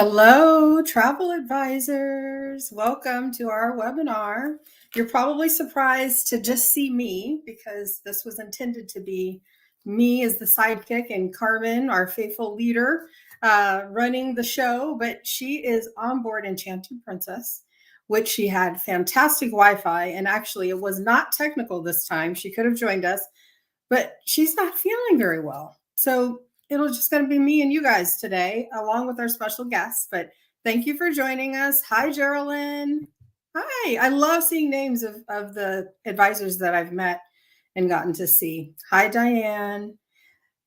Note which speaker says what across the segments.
Speaker 1: Hello, travel advisors. Welcome to our webinar. You're probably surprised to just see me because this was intended to be me as the sidekick and Carmen, our faithful leader, running the show. But she is on board Enchanted Princess, which she had fantastic Wi-Fi. And actually, it was not technical this time. She could have joined us, but she's not feeling very well. So it'll just going to be me and you guys today, along with our special guests. But thank you for joining us. Hi, Geraldine. Hi. I love seeing names of the advisors that I've met and gotten to see. Hi, Diane.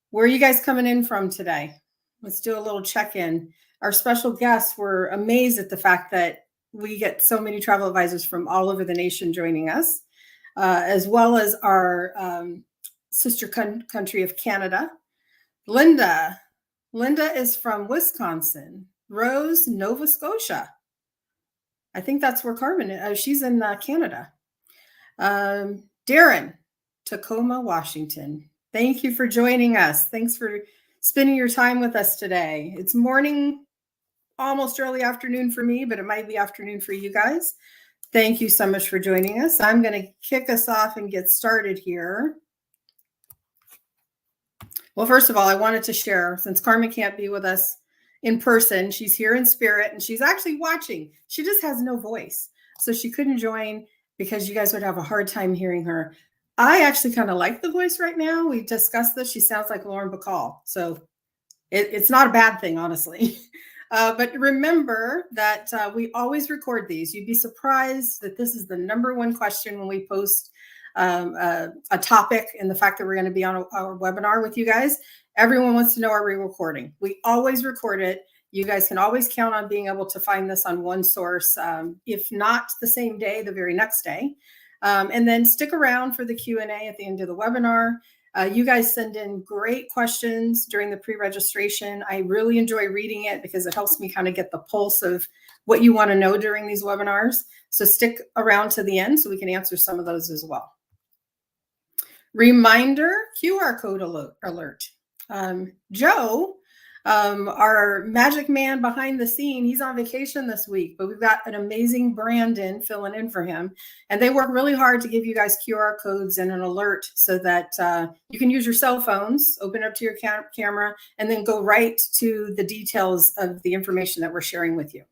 Speaker 1: Where are you guys coming in from today? Let's do a little check-in. Our special guests were amazed at the fact that we get so many travel advisors from all over the nation joining us, as well as our sister country of Canada. Linda is from Wisconsin. Rose, Nova Scotia. I think that's where Carmen is. She's in Canada. Darren, Tacoma, Washington. Thank you for joining us. Thanks for spending your time with us today. It's morning, almost early afternoon for me, but it might be afternoon for you guys. Thank you so much for joining us. I'm going to kick us off and get started here. Well, first of all, I wanted to share, since Carmen can't be with us in person, she's here in spirit and she's actually watching. She just has no voice. So she couldn't join because you guys would have a hard time hearing her. I actually kind of like the voice right now. We discussed this. She sounds like Lauren Bacall. So it's not a bad thing, honestly. But remember that we always record these. You'd be surprised that this is the #1 question when we post a topic, and the fact that we're going to be on our webinar with you guys. Everyone wants to know, are we recording? We always record it. You guys can always count on being able to find this on one source, if not the same day, the very next day. And then stick around for the Q&A at the end of the webinar. You guys send in great questions during the pre-registration. I really enjoy reading it because it helps me kind of get the pulse of what you want to know during these webinars. So stick around to the end so we can answer some of those as well. Reminder, QR code alert. Joe, our magic man behind the scene, he's on vacation this week, but we've got an amazing Brandon filling in for him. And they work really hard to give you guys QR codes and an alert so that you can use your cell phones, open up to your camera, and then go right to the details of the information that we're sharing with you.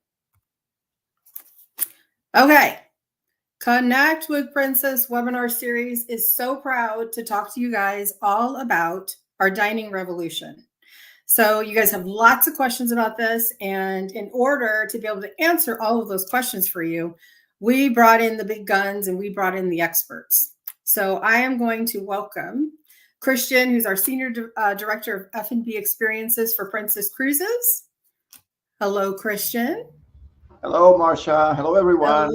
Speaker 1: Okay. Connect with Princess webinar series is so proud to talk to you guys all about our dining revolution. So you guys have lots of questions about this, and in order to be able to answer all of those questions for you, we brought in the big guns and we brought in the experts. So I am going to welcome Christian, who's our Senior Director of F&B Experiences for Princess Cruises. Hello, Christian.
Speaker 2: Hello, Marcia. Hello, everyone.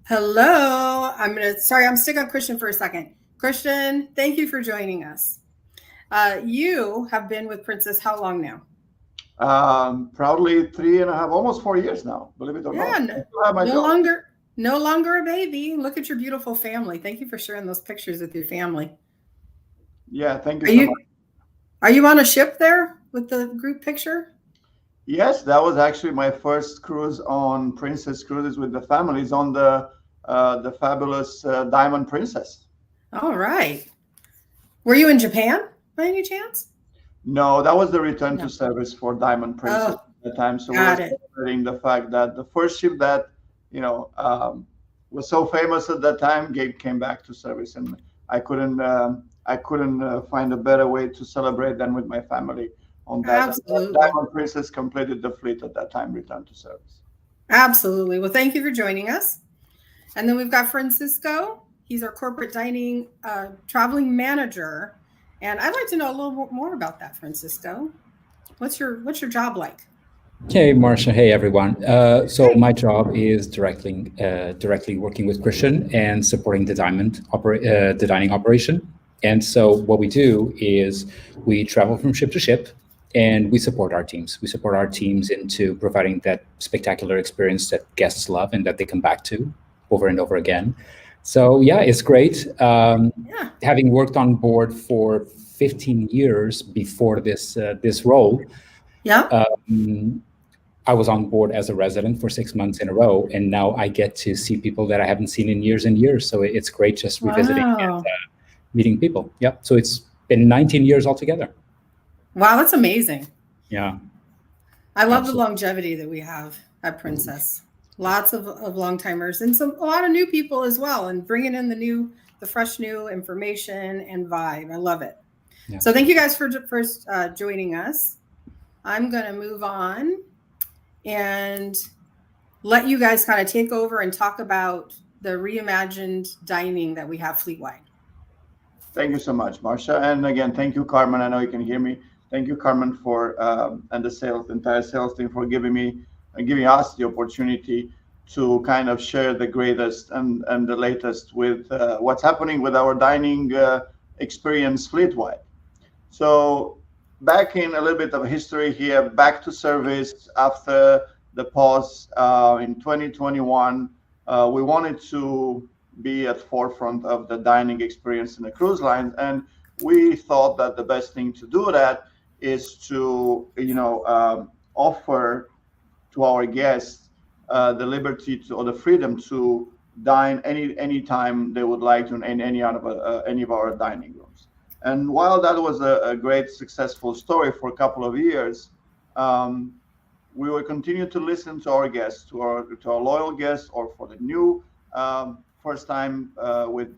Speaker 1: Hello. I'm stick on Christian for a second. Christian, thank you for joining us. You have been with Princess how long now?
Speaker 2: Proudly 3.5, almost 4 years now, believe it or not.
Speaker 1: No longer a baby. Look at your beautiful family. Thank you for sharing those pictures with your family.
Speaker 2: Yeah, thank you so much.
Speaker 1: Are you on a ship there with the group picture?
Speaker 2: Yes, that was actually my first cruise on Princess Cruises with the families on the fabulous Diamond Princess.
Speaker 1: All right. Were you in Japan by any chance?
Speaker 2: No, that was the return to service for Diamond Princess at the time. So we're celebrating the fact that the first ship that was so famous at that time came back to service, and I couldn't find a better way to celebrate than with my family. On that,
Speaker 1: absolutely.
Speaker 2: Diamond Princess completed the fleet at that time, returned to service.
Speaker 1: Absolutely. Well, thank you for joining us. And then we've got Francisco. He's our corporate dining traveling manager. And I'd like to know a little bit more about that, Francisco. What's your job like?
Speaker 3: Hey, Marcia. Hey, everyone. So my job is directly working with Christian and supporting the dining operation. And so what we do is we travel from ship to ship, and we support our teams. We support our teams into providing that spectacular experience that guests love and that they come back to over and over again. So yeah, it's great. Having worked on board for 15 years before this role, I was on board as a resident for 6 months in a row, and now I get to see people that I haven't seen in years and years. So it's great just revisiting and meeting people. Yep. So it's been 19 years altogether.
Speaker 1: Wow, that's amazing.
Speaker 3: Yeah.
Speaker 1: I love the longevity that we have at Princess. Lots of long timers and a lot of new people as well, and bringing in the fresh new information and vibe. I love it. Yeah. So thank you guys for first joining us. I'm going to move on and let you guys kind of take over and talk about the reimagined dining that we have fleet-wide.
Speaker 2: Thank you so much, Marcia. And again, thank you, Carmen. I know you can hear me. Thank you, Carmen, for and the entire sales team for giving us the opportunity to kind of share the greatest and the latest with what's happening with our dining experience fleet-wide. So back in a little bit of history here, back to service after the pause in 2021, we wanted to be at forefront of the dining experience in the cruise lines, and we thought that the best thing to do that is to offer to our guests the liberty to, or the freedom to dine any time they would like to in any of our dining rooms. And while that was a great successful story for a couple of years, we will continue to listen to our guests, to our loyal guests, or for the new first time with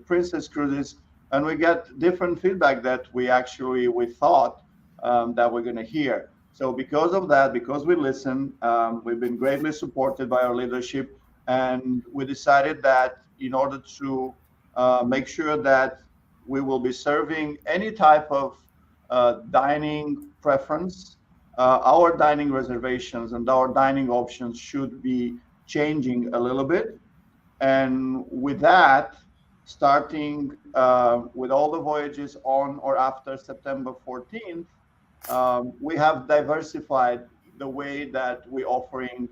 Speaker 2: Princess Cruises, and we get different feedback that we thought that we're going to hear. So because of that, because we listen, we've been greatly supported by our leadership, and we decided that in order to make sure that we will be serving any type of dining preference, our dining reservations and our dining options should be changing a little bit. And with that, starting with all the voyages on or after September 14th, we have diversified the way that we're offering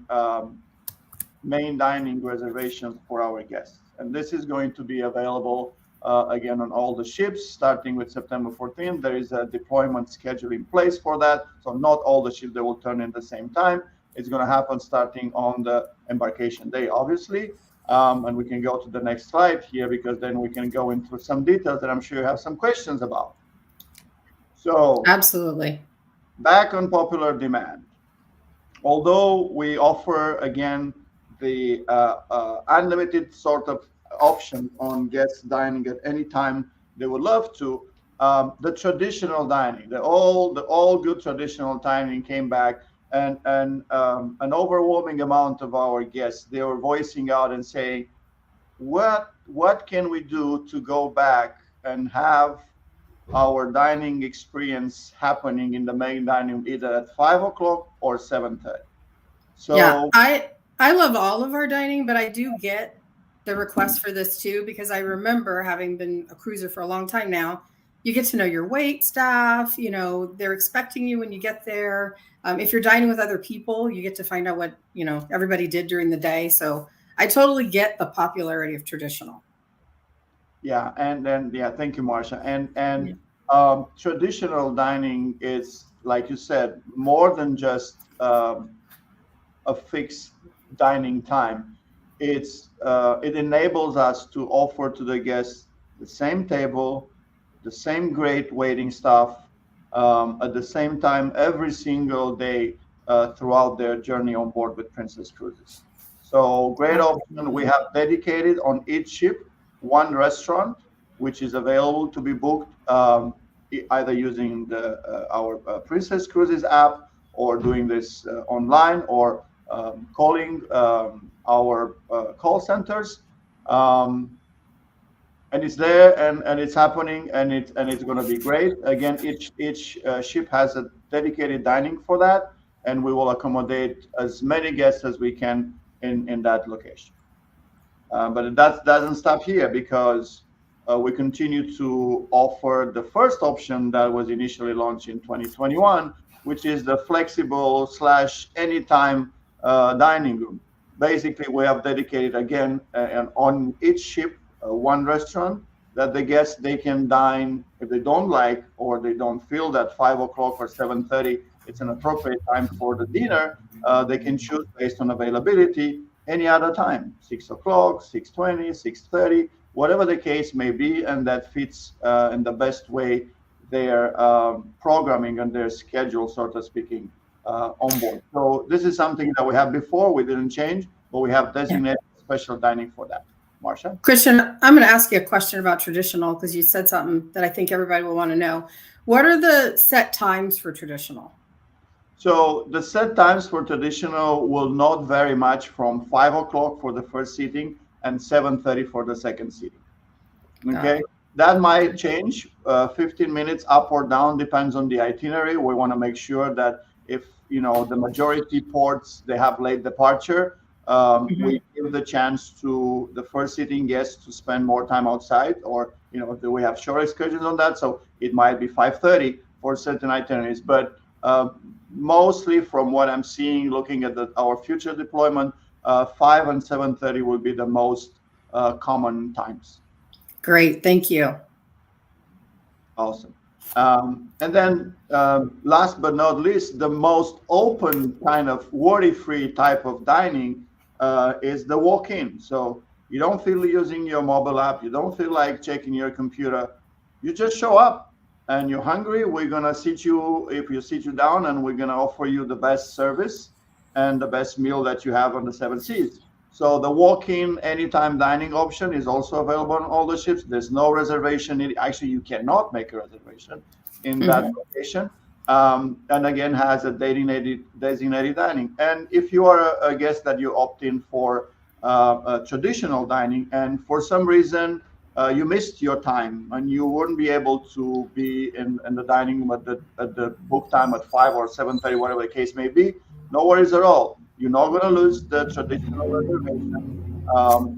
Speaker 2: main dining reservations for our guests. And this is going to be available again on all the ships starting with September 14th. There is a deployment schedule in place for that. So not all the ships that will turn in the same time. It's going to happen starting on the embarkation day, obviously. And we can go to the next slide here, because then we can go into some details that I'm sure you have some questions about. So
Speaker 1: absolutely.
Speaker 2: Back on popular demand. Although we offer, again, the unlimited sort of option on guests dining at any time they would love to, the traditional dining, the all good traditional dining came back, and an overwhelming amount of our guests, they were voicing out and saying, what can we do to go back and have our dining experience happening in the main dining room either at 5 o'clock or 7:30. So
Speaker 1: yeah, I love all of our dining, but I do get the request for this too, because I remember, having been a cruiser for a long time now, you get to know your wait staff, they're expecting you when you get there. If you're dining with other people, you get to find out what, everybody did during the day. So I totally get the popularity of traditional.
Speaker 2: Yeah. And then, thank you, Marcia. And traditional dining is, like you said, more than just a fixed dining time. It enables us to offer to the guests the same table, the same great waiting staff, at the same time every single day throughout their journey on board with Princess Cruises. So great option. We have dedicated on each ship one restaurant, which is available to be booked either using our Princess Cruises app, or doing this online, or calling our call centers. And it's there, and it's happening, and it's going to be great. Again, each ship has a dedicated dining for that, and we will accommodate as many guests as we can in that location. But that doesn't stop here, because we continue to offer the first option that was initially launched in 2021, which is the flexible / anytime dining room. Basically, we have dedicated, again, and on each ship, one restaurant that the guests, they can dine if they don't like, or they don't feel that 5 o'clock or 7:30 it's an appropriate time for the dinner, they can choose based on availability any other time, 6 o'clock, 6:20, 6:30, whatever the case may be, and that fits in the best way their programming and their schedule, sort of speaking, on board. So this is something that we have before. We didn't change, but we have designated special dining for that. Marcia?
Speaker 1: Christian, I'm going to ask you a question about traditional because you said something that I think everybody will want to know. What are the set times for traditional?
Speaker 2: So the set times for traditional will not vary much from 5 o'clock for the first seating and 7:30 for the second seating. Okay, that might change 15 minutes up or down, depends on the itinerary. We want to make sure that if the majority ports they have late departure, we give the chance to the first seating guests to spend more time outside, or do we have short excursions on that? So it might be 5:30 for certain itineraries, but mostly from what I'm seeing, looking at our future deployment, 5 and 7:30 will be the most common times.
Speaker 1: Great, thank you.
Speaker 2: Awesome. And then last but not least, the most open kind of worry-free type of dining is the walk-in. So you don't feel using your mobile app, you don't feel like checking your computer, you just show up and you're hungry. We're gonna sit you down, and we're gonna offer you the best service and the best meal that you have on the 7 seas. So the walk-in anytime dining option is also available on all the ships. There's no reservation. Actually, you cannot make a reservation in that location. And again, has a designated dining. And if you are a guest that you opt in for traditional dining, and for some reason you missed your time and you wouldn't be able to be in the dining room at the book time at 5 or 7:30, whatever the case may be, no worries at all. You're not going to lose the traditional reservation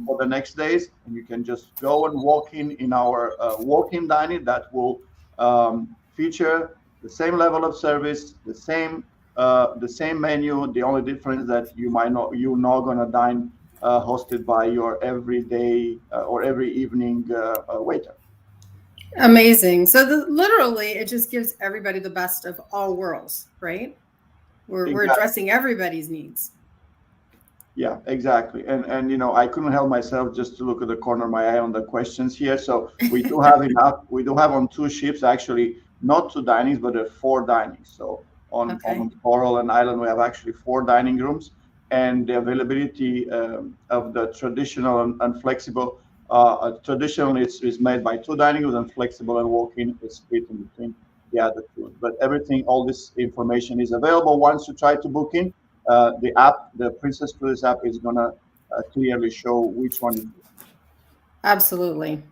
Speaker 2: for the next days, and you can just go and walk in our walk-in dining that will feature the same level of service, the same menu. The only difference that you're not going to dine hosted by your everyday or every evening waiter.
Speaker 1: Amazing. So literally, it just gives everybody the best of all worlds, right? We're addressing everybody's needs.
Speaker 2: Yeah, exactly. And I couldn't help myself just to look at the corner of my eye on the questions here. So we do have enough. We do have on 2 ships, actually, not 2 dinings, but 4 dinings. So on Coral and Island, we have actually 4 dining rooms, and the availability of the traditional and flexible. Traditional is made by 2 dining rooms, and flexible and walk-in is split in between the other 2. But all this information is available once you try to book in. The app, the Princess Cruises app, is going to clearly show which one is.
Speaker 1: Absolutely.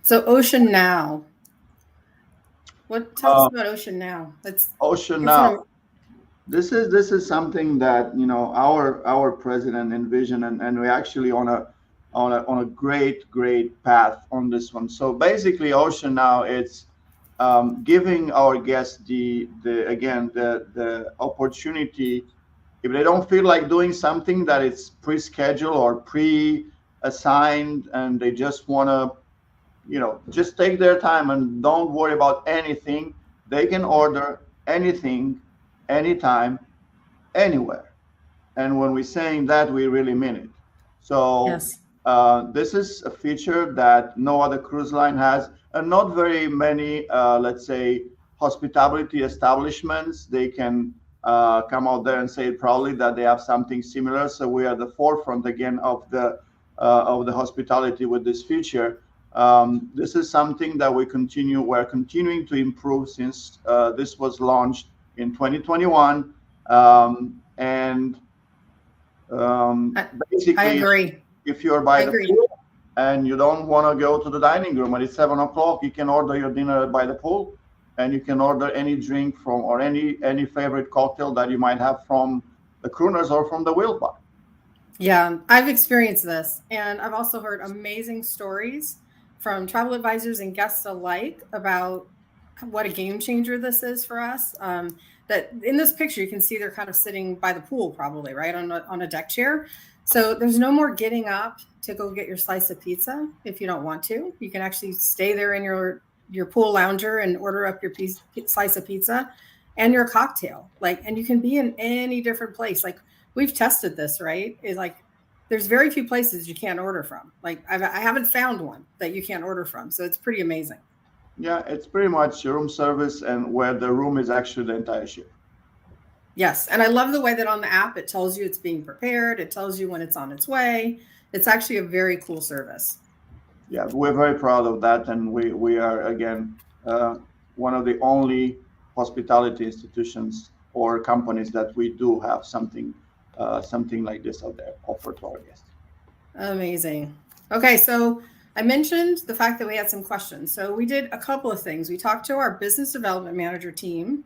Speaker 1: So Ocean Now. Tell us about Ocean Now?
Speaker 2: Ocean Now. This is something that our president envisioned, and we're actually on a great path on this one. So basically, Ocean Now, it's giving our guests the opportunity, if they don't feel like doing something that is pre-scheduled or pre-assigned, and they just want to just take their time and don't worry about anything, they can order anything, anytime, anywhere. And when we're saying that, we really mean it. So yes. This is a feature that no other cruise line has, and not very many, let's say, hospitality establishments, they can come out there and say probably that they have something similar. So we are at the forefront again of the hospitality with this feature. This is something that we're continuing to improve since this was launched in 2021. Basically,
Speaker 1: I agree.
Speaker 2: If you're by the pool and you don't want to go to the dining room and it's 7 o'clock, you can order your dinner by the pool, and you can order any drink or any favorite cocktail that you might have from the crooners or from the whale bar.
Speaker 1: Yeah, I've experienced this, and I've also heard amazing stories from travel advisors and guests alike about what a game changer this is for us. That in this picture, you can see they're kind of sitting by the pool, probably, right, on a deck chair. So there's no more getting up to go get your slice of pizza if you don't want to. You can actually stay there in your your pool lounger and order up your slice of pizza and your cocktail. And you can be in any different place. Like, we've tested this, right? It's like, there's very few places you can't order from. Like, I haven't found one that you can't order from. So it's pretty amazing.
Speaker 2: Yeah, it's pretty much room service, and where the room is actually the entire ship.
Speaker 1: Yes. And I love the way that on the app, it tells you it's being prepared. It tells you when it's on its way. It's actually a very cool service.
Speaker 2: Yeah, we're very proud of that. And we are, again, one of the only hospitality institutions or companies that we do have something like this out there offered to our guests.
Speaker 1: Amazing. Okay, so I mentioned the fact that we had some questions. So we did a couple of things. We talked to our business development manager team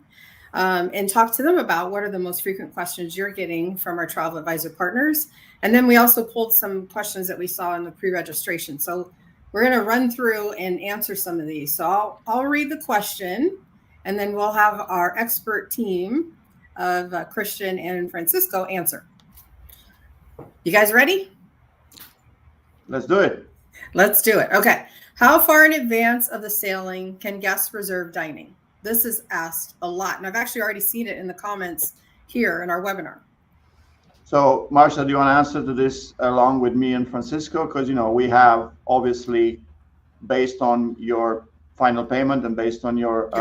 Speaker 1: and talked to them about what are the most frequent questions you're getting from our travel advisor partners. And then we also pulled some questions that we saw in the pre-registration. So we're going to run through and answer some of these. So I'll read the question, and then we'll have our expert team of Christian and Francisco answer. You guys ready?
Speaker 2: Let's do it.
Speaker 1: Let's do it. Okay. How far in advance of the sailing can guests reserve dining? This is asked a lot, and I've actually already seen it in the comments here in our webinar.
Speaker 2: So, Marcia, do you want to answer to this along with me and Francisco? Because, we have, obviously, based on your final payment and based on your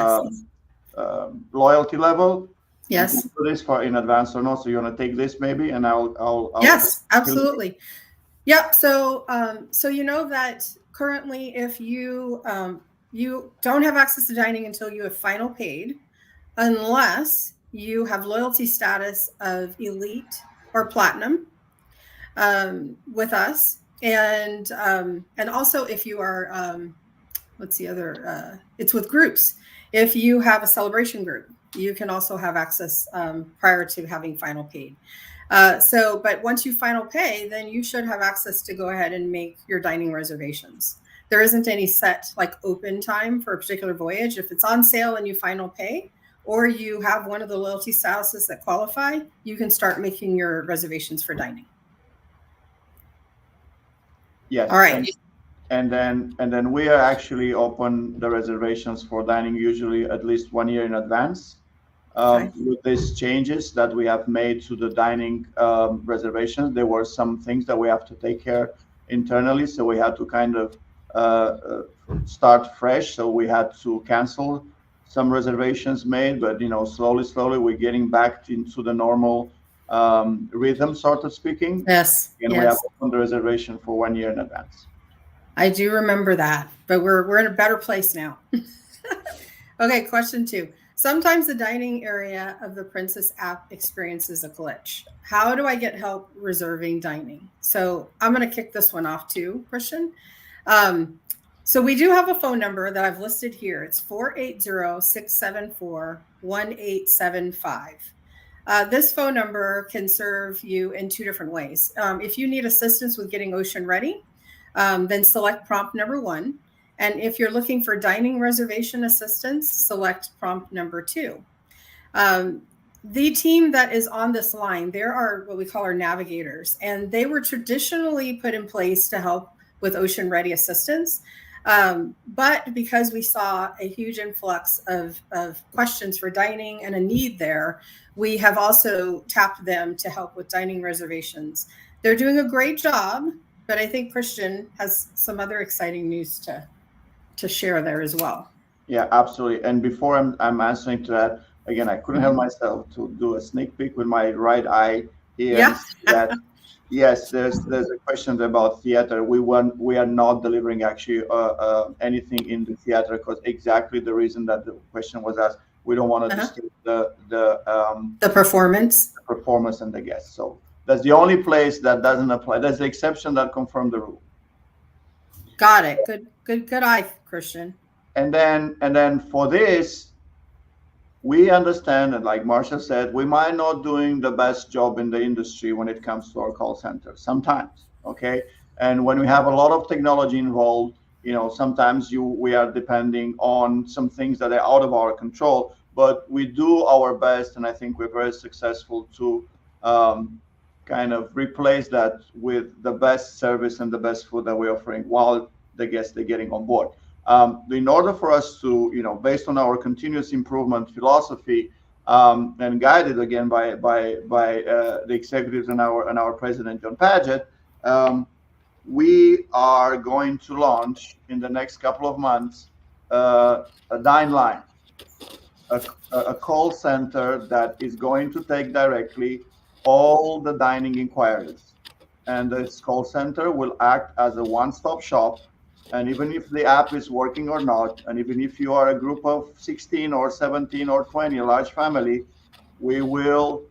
Speaker 2: loyalty level,
Speaker 1: yes,
Speaker 2: do this in advance or not. So you want to take this maybe, and I'll
Speaker 1: yes, absolutely. Yep. So you know that currently, if you you don't have access to dining until you have final paid, unless you have loyalty status of elite or platinum with us, and also if you are what's the other? It's with groups. If you have a celebration group, you can also have access prior to having final paid. But once you final pay, then you should have access to go ahead and make your dining reservations. There isn't any set open time for a particular voyage. If it's on sale and you final pay, or you have one of the loyalty statuses that qualify, you can start making your reservations for dining.
Speaker 2: Yes.
Speaker 1: All right.
Speaker 2: And then we are actually open the reservations for dining usually at least 1 year in advance.
Speaker 1: Okay.
Speaker 2: With these changes that we have made to the dining reservations, there were some things that we have to take care internally. So we had to kind of start fresh. So we had to cancel some reservations made, but slowly we're getting back into the normal rhythm, sort of speaking.
Speaker 1: Yes.
Speaker 2: And we have opened the reservation for 1 year in advance.
Speaker 1: I do remember that, but we're in a better place now. Okay, question 2. Sometimes the dining area of the Princess app experiences a glitch. How do I get help reserving dining? So I'm going to kick this one off too, Christian. So we do have a phone number that I've listed here. It's 480-674-1875. This phone number can serve you in 2 different ways. If you need assistance with getting ocean ready, then select prompt number 1. And if you're looking for dining reservation assistance, select prompt number 2. The team that is on this line, there are what we call our navigators, and they were traditionally put in place to help with ocean ready assistance. But because we saw a huge influx of questions for dining and a need there, we have also tapped them to help with dining reservations. They're doing a great job, but I think Christian has some other exciting news to share there as well.
Speaker 2: Yeah, absolutely. And before I'm answering to that, again, I couldn't help myself to do a sneak peek with my right eye here.
Speaker 1: Yeah.
Speaker 2: That yes, there's a question about theater. We are not delivering actually anything in the theater because exactly the reason that the question was asked. We don't want to disturb the performance and the guests. So that's the only place that doesn't apply. That's the exception that confirmed the rule.
Speaker 1: Got it. Good eye, Christian.
Speaker 2: And then for this, we understand, and like Marcia said, we might not doing the best job in the industry when it comes to our call center sometimes, okay? And when we have a lot of technology involved, sometimes we are depending on some things that are out of our control, but we do our best, and I think we're very successful to kind of replace that with the best service and the best food that we're offering while the guests are getting on board. In order for us to, based on our continuous improvement philosophy, and guided again by the executives and our president John Paget, we are going to launch in the next couple of months a Dine Line, a call center that is going to take directly all the dining inquiries. And this call center will act as a one-stop shop. And even if the app is working or not, and even if you are a group of 16 or 17 or 20, a large family, we will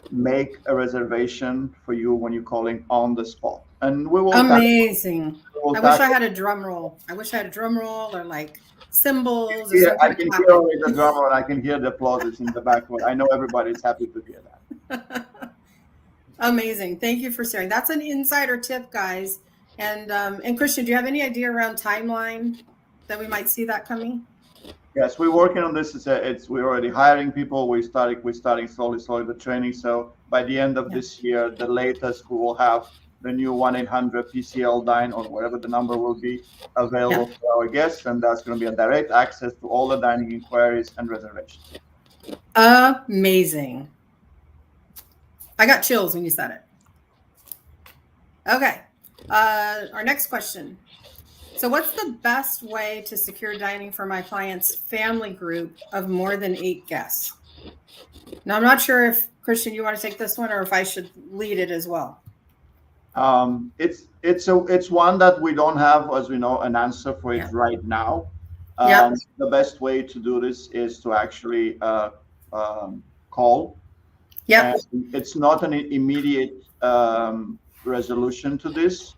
Speaker 2: make a reservation for you when you're calling on the spot. And we will
Speaker 1: amazing. I wish I had a drum roll. Or like cymbals or something.
Speaker 2: I can hear the drum roll and I can hear the applause in the background. I know everybody's happy to hear that.
Speaker 1: Amazing. Thank you for sharing. That's an insider tip, guys. And Christian, do you have any idea around timeline that we might see that coming?
Speaker 2: Yes, we're working on this. We're already hiring people. We're starting slowly the training. So by the end of this year, the latest, we will have the new 1-800 PCL Dine, or whatever the number will be, available for our guests, and that's going to be a direct access to all the dining inquiries and reservations.
Speaker 1: Amazing. I got chills when you said it. Okay. Our next question. So what's the best way to secure dining for my client's family group of more than 8 guests? Now, I'm not sure if, Christian, you want to take this one or if I should lead it as well.
Speaker 2: It's one that we don't have, as we know, an answer for it right now. The best way to do this is to actually call. It's not an immediate resolution to this.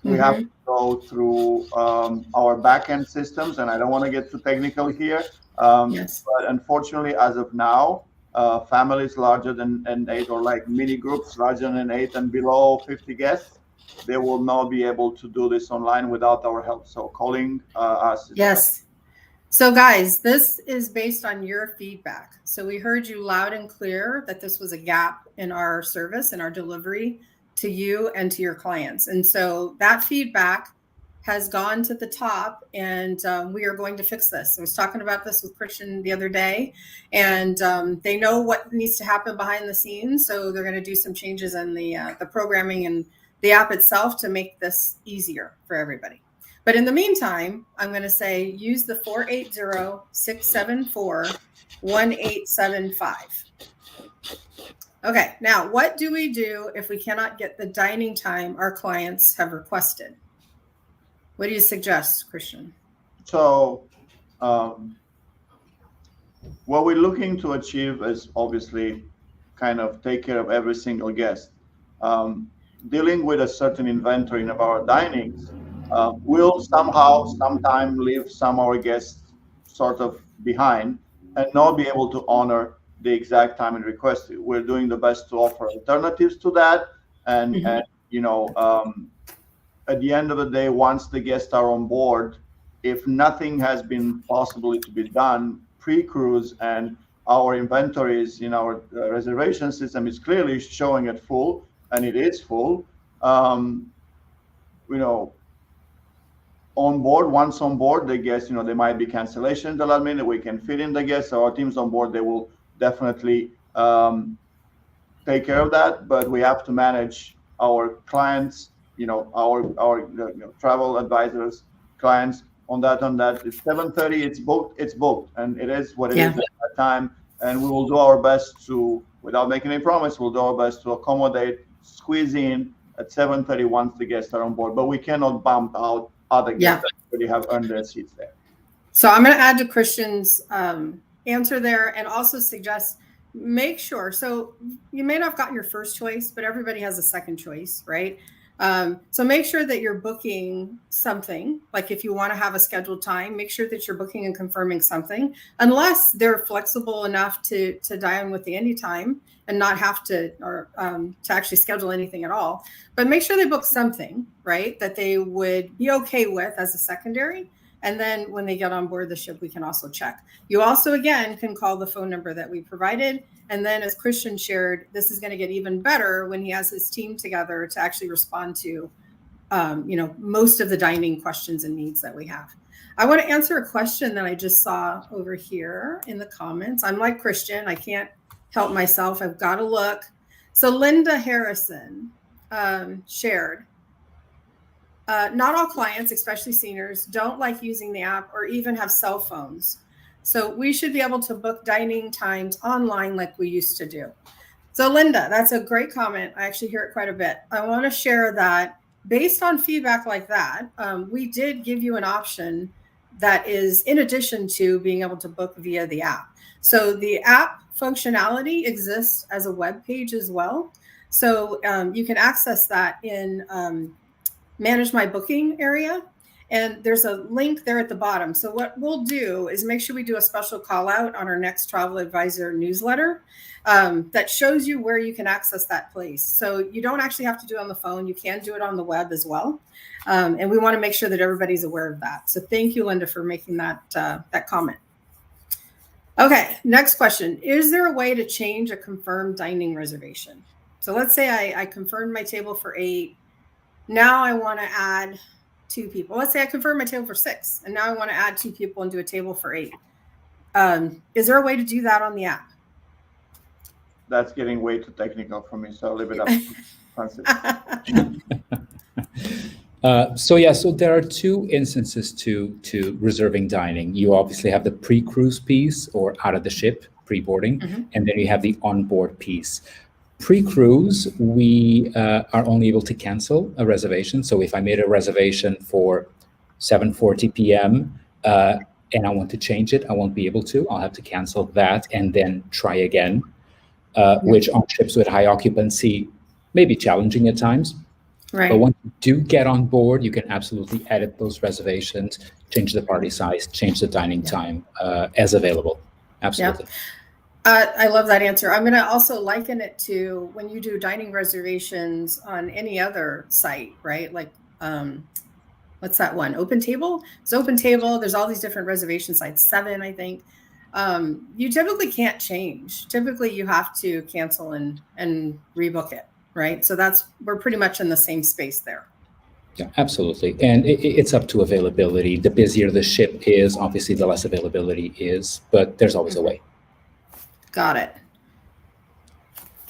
Speaker 2: We have to go through our back-end systems, and I don't want to get too technical here. But unfortunately, as of now, families larger than 8, or like mini groups larger than 8 and below 50 guests, they will not be able to do this online without our help. So calling us.
Speaker 1: So guys, this is based on your feedback. So we heard you loud and clear that this was a gap in our service and our delivery to you and to your clients. And so that feedback has gone to the top, and we are going to fix this. I was talking about this with Christian the other day, and they know what needs to happen behind the scenes. So they're going to do some changes in the programming and the app itself to make this easier for everybody. But in the meantime, I'm going to say use the 480-674-1875. Okay, now what do we do if we cannot get the dining time our clients have requested? What do you suggest, Christian?
Speaker 2: So what we're looking to achieve is obviously kind of take care of every single guest. Dealing with a certain inventory in our dinings will sometime leave some of our guests sort of behind and not be able to honor the exact time and request. We're doing the best to offer alternatives to that. And at the end of the day, once the guests are on board, if nothing has been possibly to be done pre-cruise and our inventories in our reservation system is clearly showing it full, and it is full, once on board, the guests, there might be cancellations the last minute. We can fit in the guests. So our teams on board, they will definitely take care of that. But we have to manage our clients, our travel advisors, clients on that. It's 7:30. It's booked, and it is what it is at that time. And we will do our best to, without making any promise, we'll do our best to accommodate, squeeze in at 7:30 once the guests are on board. But we cannot bump out other guests that already have earned their seats there.
Speaker 1: So I'm going to add to Christian's answer there, and also suggest make sure. So you may not have gotten your first choice, but everybody has a second choice, right? So make sure that you're booking something. Like if you want to have a scheduled time, make sure that you're booking and confirming something, unless they're flexible enough to dine with the anytime and not have to to actually schedule anything at all. But make sure they book something, right, that they would be okay with as a secondary. And then when they get on board the ship, we can also check. You also, again, can call the phone number that we provided. And then as Christian shared, this is going to get even better when he has his team together to actually respond to most of the dining questions and needs that we have. I want to answer a question that I just saw over here in the comments. I'm like Christian, I can't help myself. I've got to look. So Linda Harrison shared, not all clients, especially seniors, don't like using the app or even have cell phones. So we should be able to book dining times online like we used to do. So Linda, that's a great comment. I actually hear it quite a bit. I want to share that based on feedback like that, we did give you an option that is in addition to being able to book via the app. So the app functionality exists as a web page as well. So you can access that in Manage My Booking area. And there's a link there at the bottom. So what we'll do is make sure we do a special call out on our next Travel Advisor newsletter that shows you where you can access that place. So you don't actually have to do it on the phone. You can do it on the web as well. And we want to make sure that everybody's aware of that. So thank you, Linda, for making that comment. Okay, next question. Is there a way to change a confirmed dining reservation? So let's say I confirmed my table for 8. Now I want to add 2 people. Let's say I confirmed my table for 6, and now I want to add 2 people and do a table for 8. Is there a way to do that on the app?
Speaker 2: That's getting way too technical for me, so I'll leave it up to
Speaker 3: So there are 2 instances to reserving dining. You obviously have the pre-cruise piece or out of the ship, pre-boarding, and then you have the onboard piece. Pre-cruise, we are only able to cancel a reservation. So if I made a reservation for 7:40 p.m. And I want to change it, I won't be able to. I'll have to cancel that and then try again, which on ships with high occupancy may be challenging at times. Right. But once you do get on board, you can absolutely edit those reservations, change the party size, change the dining time as available. Absolutely.
Speaker 1: I love that answer. I'm going to also liken it to when you do dining reservations on any other site, right? Like, what's that one? Open Table? It's Open Table. There's all these different reservation sites, 7, I think. You typically can't change. Typically, you have to cancel and rebook it, right? So we're pretty much in the same space there.
Speaker 3: Yeah, absolutely. And it's up to availability. The busier the ship is, obviously, the less availability is, but there's always a way.
Speaker 1: Got it.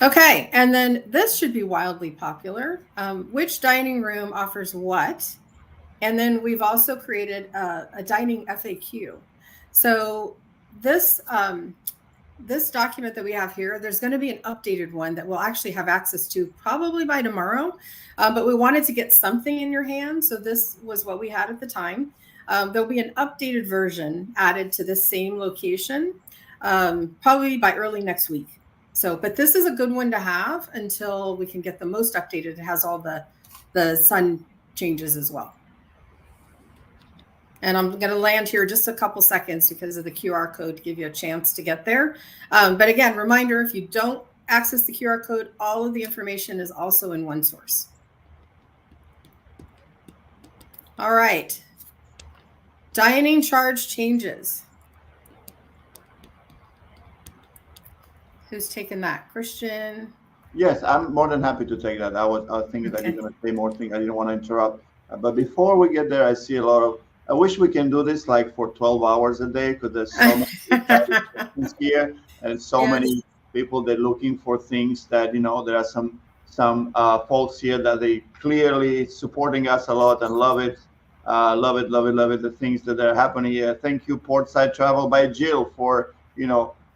Speaker 1: Okay, and then this should be wildly popular. Which dining room offers what? And then we've also created a dining FAQ. So this document that we have here, there's going to be an updated one that we'll actually have access to probably by tomorrow. But we wanted to get something in your hand. So this was what we had at the time. There'll be an updated version added to the same location. Probably by early next week. So, but this is a good one to have until we can get the most updated. It has all the sun changes as well. And I'm going to land here just a couple seconds because of the QR code to give you a chance to get there. But again, reminder, if you don't access the QR code, all of the information is also in OneSource. All right. Dining charge changes. Who's taking that? Christian?
Speaker 2: Yes, I'm more than happy to take that. I was thinking that you're going to say more things. I didn't want to interrupt. But before we get there, I see a lot of, I wish we can do this like for 12 hours a day because there's so many things here and so many people that are looking for things that, there are some folks here that they clearly supporting us a lot and love it. Love it, the things that are happening here. Thank you, Portside Travel by Jill, for,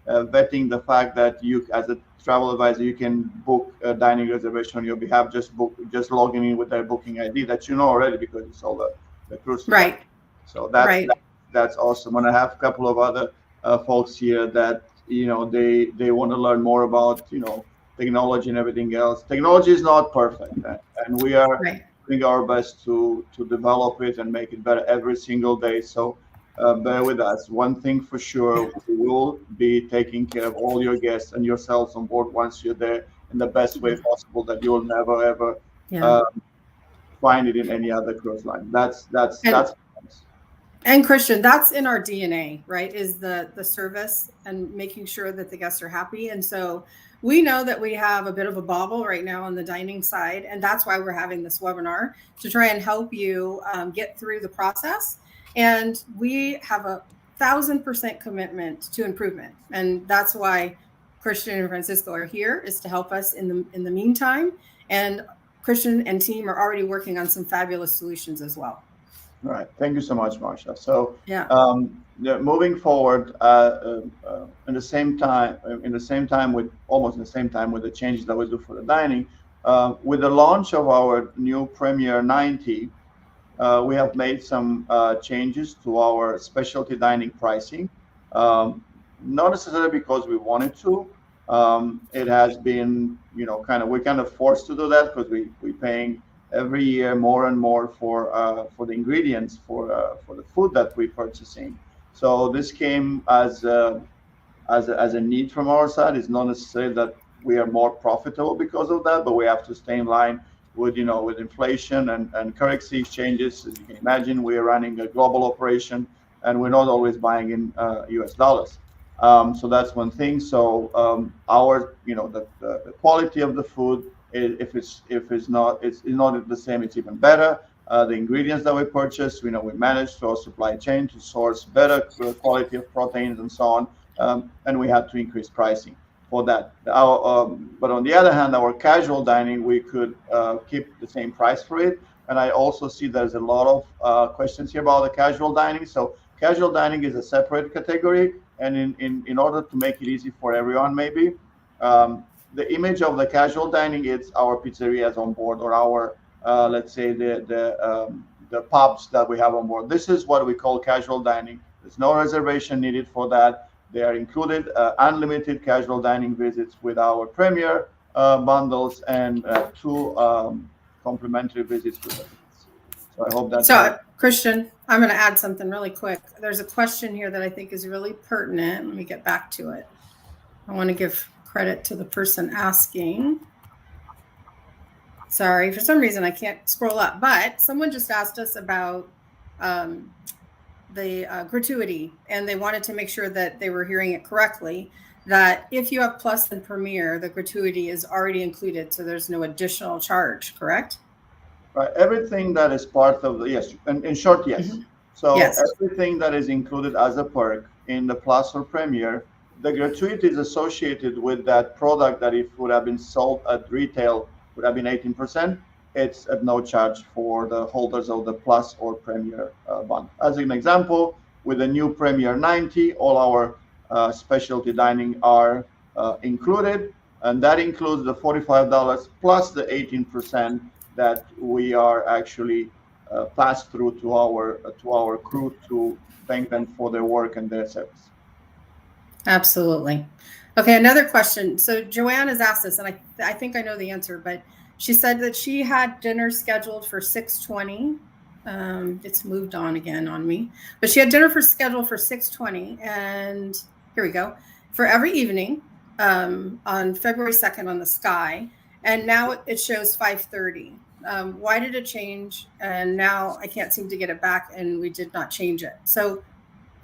Speaker 2: vetting the fact that you, as a travel advisor, you can book a dining reservation on your behalf. Just logging in with their booking ID that you know already because it's all the cruise.
Speaker 1: Right.
Speaker 2: So that's awesome. And I have a couple of other folks here that they want to learn more about technology and everything else. Technology is not perfect, and we are doing our best to develop it and make it better every single day. So. Bear with us. One thing for sure, we will be taking care of all your guests and yourselves on board once you're there in the best way possible that you will never ever find it in any other cruise line. That's
Speaker 1: and Christian, that's in our DNA, right? Is the service and making sure that the guests are happy. And so we know that we have a bit of a bobble right now on the dining side, and that's why we're having this webinar to try and help you get through the process. And we have 1,000% commitment to improvement, and that's why Christian and Francisco are here, is to help us in the meantime. And Christian and team are already working on some fabulous solutions as well.
Speaker 2: All right. Thank you so much, Marcia. So,
Speaker 1: yeah.
Speaker 2: Moving forward, in the same time with the changes that we do for the dining, with the launch of our new Premier 90, we have made some changes to our specialty dining pricing. Not necessarily because we wanted to. It has been, we're kind of forced to do that because we're paying every year more and more for the ingredients for the food that we're purchasing. So this came as a need from our side. It's not necessarily that we are more profitable because of that, but we have to stay in line with inflation and currency exchanges. As you can imagine, we are running a global operation, and we're not always buying in U.S. dollars. So that's one thing. So our the quality of the food, if it's not the same, it's even better. The ingredients that we purchase, we manage through our supply chain to source better quality of proteins and so on. And we had to increase pricing for that. But on the other hand, our casual dining, we could keep the same price for it. And I also see there's a lot of questions here about the casual dining. So casual dining is a separate category. And in order to make it easy for everyone, maybe, the image of the casual dining is our pizzerias on board, or our let's say the pubs that we have on board. This is what we call casual dining. There's no reservation needed for that. They are included unlimited casual dining visits with our Premier bundles and 2 complimentary visits with us. So I hope that's
Speaker 1: Christian, I'm going to add something really quick. There's a question here that I think is really pertinent. Let me get back to it. I want to give credit to the person asking. Sorry, for some reason I can't scroll up, but someone just asked us about the gratuity, and they wanted to make sure that they were hearing it correctly, that if you have Plus and Premier, the gratuity is already included, so there's no additional charge, correct?
Speaker 2: Right. Everything that is part of the, yes, in short, yes. Mm-hmm. So yes. Everything that is included as a perk in the Plus or Premier, the gratuity is associated with that product that if would have been sold at retail would have been 18%. It's at no charge for the holders of the Plus or Premier bundle. As an example, with the new Premier 90, all our specialty dining are included, and that includes the $45 plus the 18% that we are actually passed through to our crew to thank them for their work and their service.
Speaker 1: Absolutely. Okay, another question. So Joanne has asked us, and I think I know the answer, but she said that she had dinner scheduled for 6:20. It's moved on again on me, but she had dinner scheduled for 6:20, and here we go, for every evening on February 2nd on the Sky, and now it shows 5:30. Why did it change? And now I can't seem to get it back, and we did not change it. So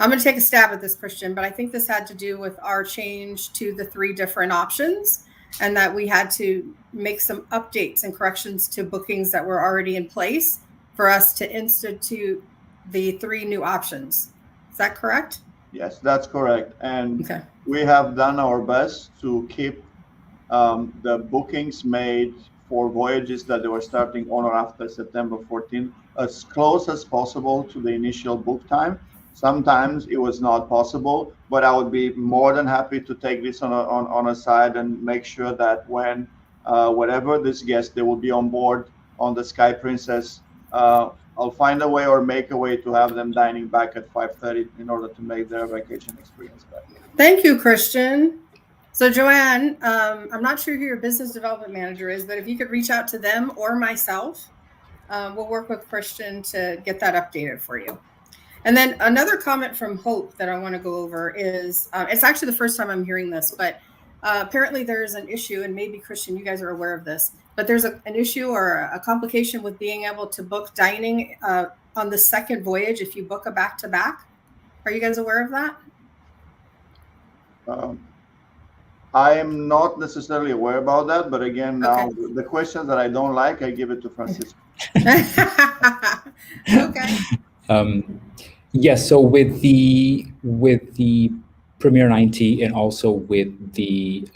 Speaker 1: I'm going to take a stab at this, Christian, but I think this had to do with our change to the 3 different options, and that we had to make some updates and corrections to bookings that were already in place for us to institute the 3 new options. Is that correct?
Speaker 2: Yes, that's correct. And okay. We have done our best to keep the bookings made for voyages that they were starting on or after September 14th as close as possible to the initial book time. Sometimes it was not possible, but I would be more than happy to take this on a side and make sure that when whatever this guest, they will be on board on the Sky Princess, I'll find a way or make a way to have them dining back at 5:30 in order to make their vacation experience better.
Speaker 1: Thank you, Christian. So Joanne, I'm not sure who your business development manager is, but if you could reach out to them or myself, we'll work with Christian to get that updated for you. And then another comment from Hope that I want to go over is, it's actually the first time I'm hearing this, but apparently there's an issue, and maybe Christian, you guys are aware of this, but there's an issue or a complication with being able to book dining on the second voyage if you book a back-to-back. Are you guys aware of that?
Speaker 2: I am not necessarily aware about that, but again, now the questions that I don't like, I give it to Francisco.
Speaker 1: Okay.
Speaker 3: Yes. So with the Premier 90 and also with the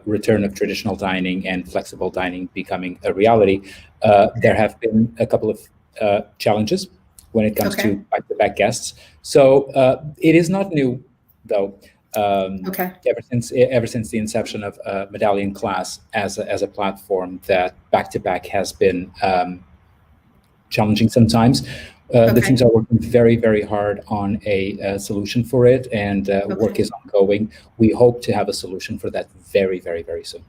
Speaker 3: return of traditional dining and flexible dining becoming a reality, there have been a couple of challenges when it comes to back-to-back guests. So it is not new, though. Ever since the inception of Medallion Class as a platform, that back-to-back has been challenging sometimes. The teams are working very, very hard on a solution for it, and work is ongoing. We hope to have a solution for that very, very, very soon.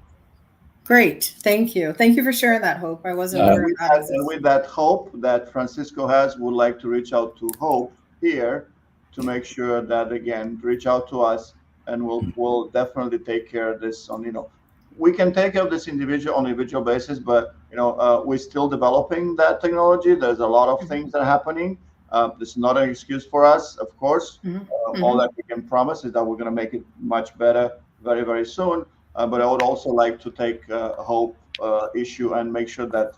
Speaker 1: Great. Thank you. Thank you for sharing that, Hope. I wasn't aware of that.
Speaker 2: And with that hope that Francisco has, would like to reach out to Hope here to make sure that, again, reach out to us, and we'll definitely take care of this on, we can take care of this on individual basis, but we're still developing that technology. There's a lot of things that are happening. This is not an excuse for us, of course. All that we can promise is that we're going to make it much better very, very soon. But I would also like to take Hope issue and make sure that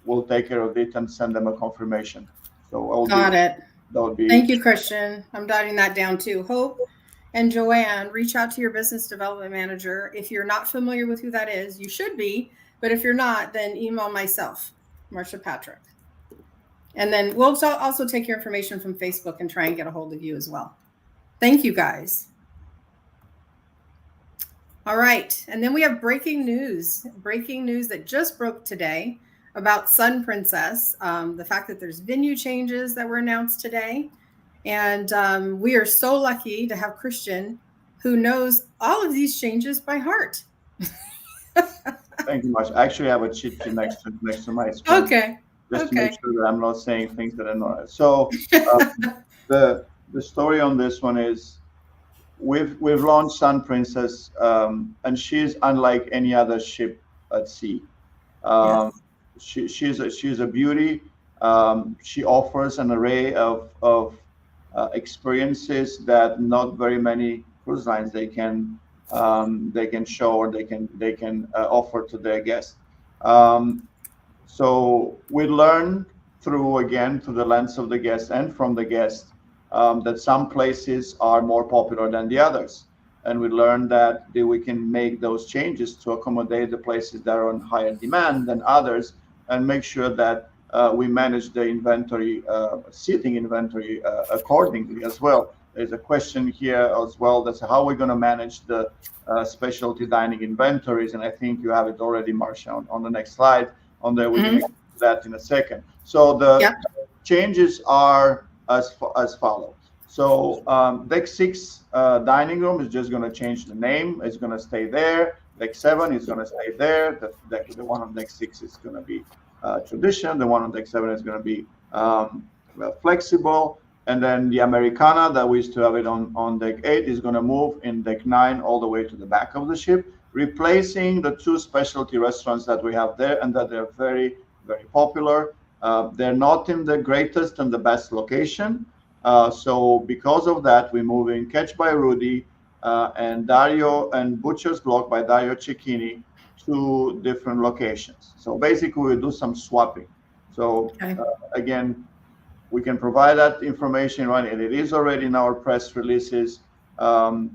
Speaker 2: we'll take care of it and send them a confirmation. So
Speaker 1: Got it.
Speaker 2: That would be.
Speaker 1: Thank you, Christian. I'm jotting that down too. Hope and Joanne, reach out to your business development manager. If you're not familiar with who that is, you should be. But if you're not, then email myself, Marsha Patrick. And then we'll also take your information from Facebook and try and get a hold of you as well. Thank you, guys. All right. And then we have breaking news that just broke today about Sun Princess. The fact that there's venue changes that were announced today. And we are so lucky to have Christian, who knows all of these changes by heart.
Speaker 2: Thank you much. Actually, I have a cheat sheet next to my screen.
Speaker 1: Okay.
Speaker 2: Just to make sure that I'm not saying things that are not. So the story on this one is we've launched Sun Princess, and she's unlike any other ship at sea. Yes. She's a beauty. She offers an array of experiences that not very many cruise lines they can show or they can offer to their guests. So we learn through the lens of the guest and from the guest that some places are more popular than the others, and we learn that we can make those changes to accommodate the places that are on higher demand than others, and make sure that we manage the inventory, seating inventory accordingly as well. There's a question here as well that's how we're going to manage the specialty dining inventories, and I think you have it already, Marsha, on the next slide. On there, we can get to that in a second. So the changes are as follows. So Deck 6 dining room is just going to change the name. It's going to stay there. Deck 7 is going to stay there. The one on Deck 6 is going to be tradition. The one on Deck 7 is going to be flexible. And then the Americana that we used to have it on Deck 8 is going to move in Deck 9 all the way to the back of the ship, replacing the two specialty restaurants that we have there, and that they're very, very popular. They're not in the greatest and the best location. So because of that, we're moving Catch by Rudy and Butcher's Block by Dario Cecchini to different locations. So basically, we do some swapping. So again, we can provide that information, right? And it is already in our press releases.
Speaker 1: We'll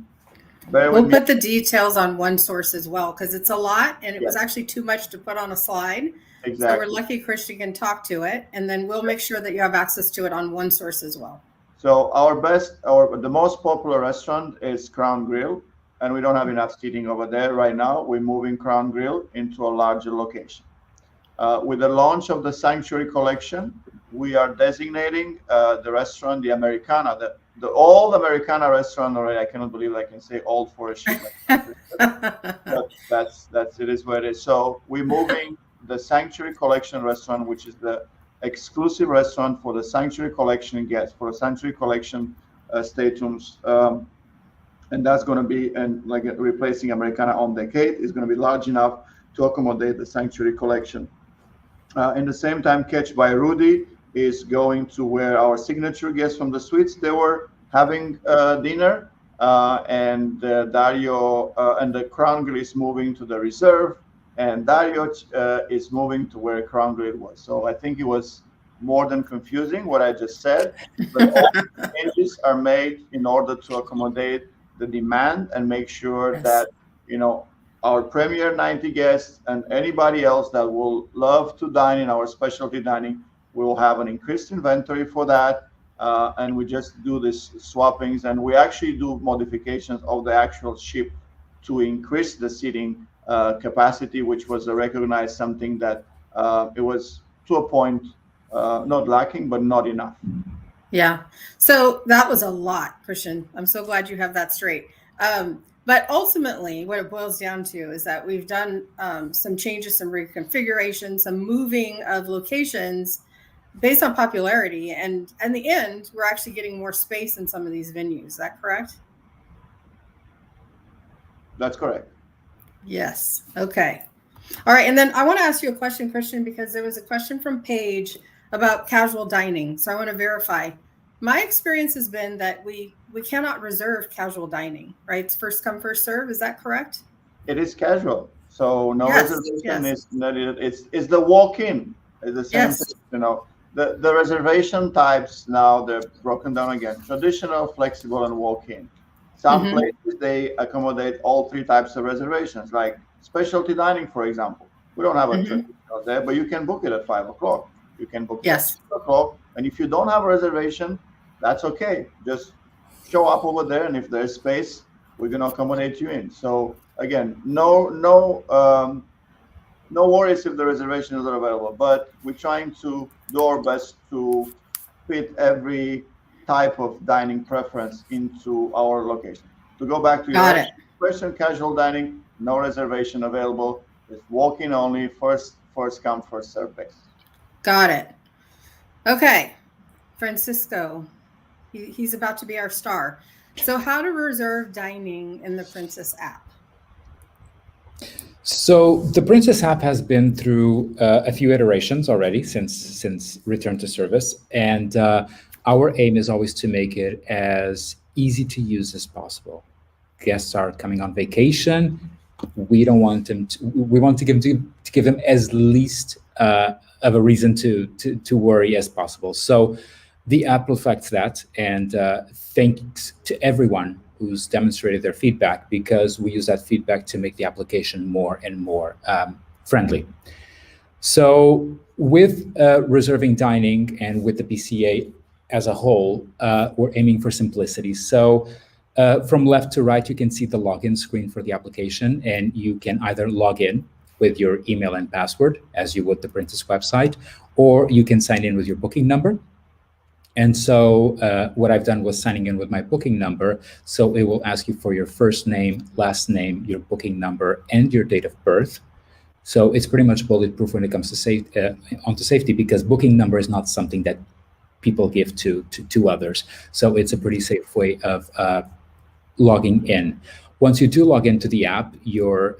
Speaker 1: put the details on one source as well, because it's a lot, and it was actually too much to put on a slide. Exactly. So we're lucky Christian can talk to it, and then we'll make sure that you have access to it on one source as well.
Speaker 2: So the most popular restaurant is Crown Grill, and we don't have enough seating over there right now. We're moving Crown Grill into a larger location. With the launch of the Sanctuary Collection, we are designating the restaurant, the Americana, the old Americana restaurant already. I cannot believe I can say old for a ship. But that's it is what it is. So we're moving the Sanctuary Collection restaurant, which is the exclusive restaurant for the Sanctuary Collection guests, for the Sanctuary Collection staterooms, and that's going to be like replacing Americana on Deck 8 is going to be large enough to accommodate the Sanctuary Collection. In the same time, Catch by Rudy is going to where our signature guests from the suites, they were having dinner. and Dario and the Crown Grill is moving to the reserve, and Dario is moving to where Crown Grill was. So I think it was more than confusing what I just said, but all changes are made in order to accommodate the demand and make sure that our Premier 90 guests and anybody else that will love to dine in our specialty dining, we will have an increased inventory for that. And we just do this swappings, and we actually do modifications of the actual ship to increase the seating capacity, which was a recognized something that it was to a point not lacking, but not enough.
Speaker 1: Yeah. So that was a lot, Christian. I'm so glad you have that straight. But ultimately, what it boils down to is that we've done some changes, some reconfiguration, some moving of locations based on popularity. And in the end, we're actually getting more space in some of these venues. Is that correct?
Speaker 2: That's correct.
Speaker 1: Yes. Okay. All right. And then I want to ask you a question, Christian, because there was a question from Paige about casual dining. So I want to verify. My experience has been that we cannot reserve casual dining, right? It's first come, first serve. Is that correct?
Speaker 2: It is casual. So no reservation is needed. It's the walk-in. It's the same thing, The reservation types now, they're broken down again. Traditional, flexible, and walk-in. Some places, they accommodate all three types of reservations, like specialty dining, for example. We don't have a traditional there, but you can book it at 5 o'clock. You can book it at 6 o'clock. And if you don't have a reservation, that's okay. Just show up over there, and if there's space, we're going to accommodate you in. So again, no worries if the reservation is not available, but we're trying to do our best to fit every type of dining preference into our location. To go back to your question, casual dining, no reservation available. It's walk-in only, first come, first serve base.
Speaker 1: Got it. Okay. Francisco, he's about to be our star. So how to reserve dining in the Princess app?
Speaker 3: So the Princess app has been through a few iterations already since return to service, and our aim is always to make it as easy to use as possible. Guests are coming on vacation. We don't want them to. We want to give them as least of a reason to worry as possible. So the app reflects that, and thanks to everyone who's demonstrated their feedback, because we use that feedback to make the application more and more friendly. So with reserving dining and with the PCA as a whole, we're aiming for simplicity. So from left to right, you can see the login screen for the application, and you can either log in with your email and password, as you would the Princess website, or you can sign in with your booking number. And so what I've done was signing in with my booking number. So it will ask you for your first name, last name, your booking number, and your date of birth. So it's pretty much bulletproof when it comes to onto safety, because booking number is not something that people give to others. So it's a pretty safe way of logging in. Once you do log into the app, you're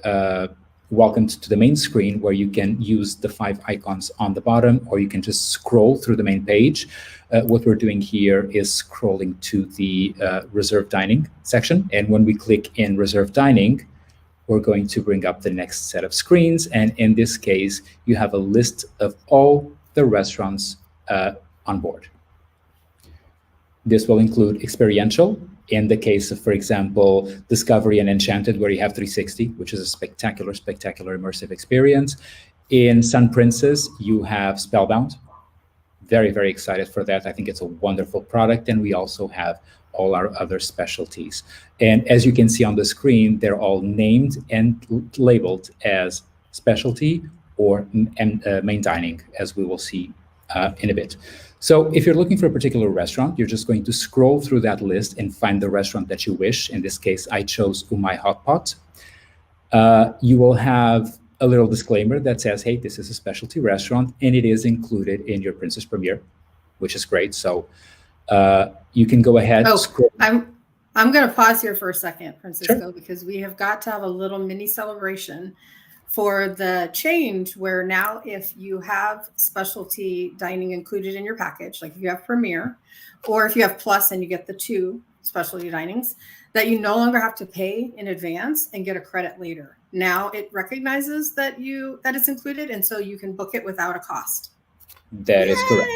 Speaker 3: welcomed to the main screen, where you can use the 5 icons on the bottom, or you can just scroll through the main page. What we're doing here is scrolling to the reserve dining section. And when we click in reserve dining, we're going to bring up the next set of screens. And in this case, you have a list of all the restaurants on board. This will include experiential. In the case of, for example, Discovery and Enchanted, where you have 360, which is a spectacular immersive experience. In Sun Princess, you have Spellbound. Very, very excited for that. I think it's a wonderful product. And we also have all our other specialties. And as you can see on the screen, they're all named and labeled as specialty or main dining, as we will see in a bit. So if you're looking for a particular restaurant, you're just going to scroll through that list and find the restaurant that you wish. In this case, I chose Umai Hot Pot. You will have a little disclaimer that says, hey, this is a specialty restaurant, and it is included in your Princess Premier, which is great. So you can go ahead.
Speaker 1: Scroll. I'm going to pause here for a second, Francisco, because we have got to have a little mini celebration for the change, where now if you have specialty dining included in your package, like if you have Premier, or if you have Plus and you get the 2 specialty dinings, that you no longer have to pay in advance and get a credit later. Now it recognizes that it's included, and so you can book it without a cost.
Speaker 3: That is correct.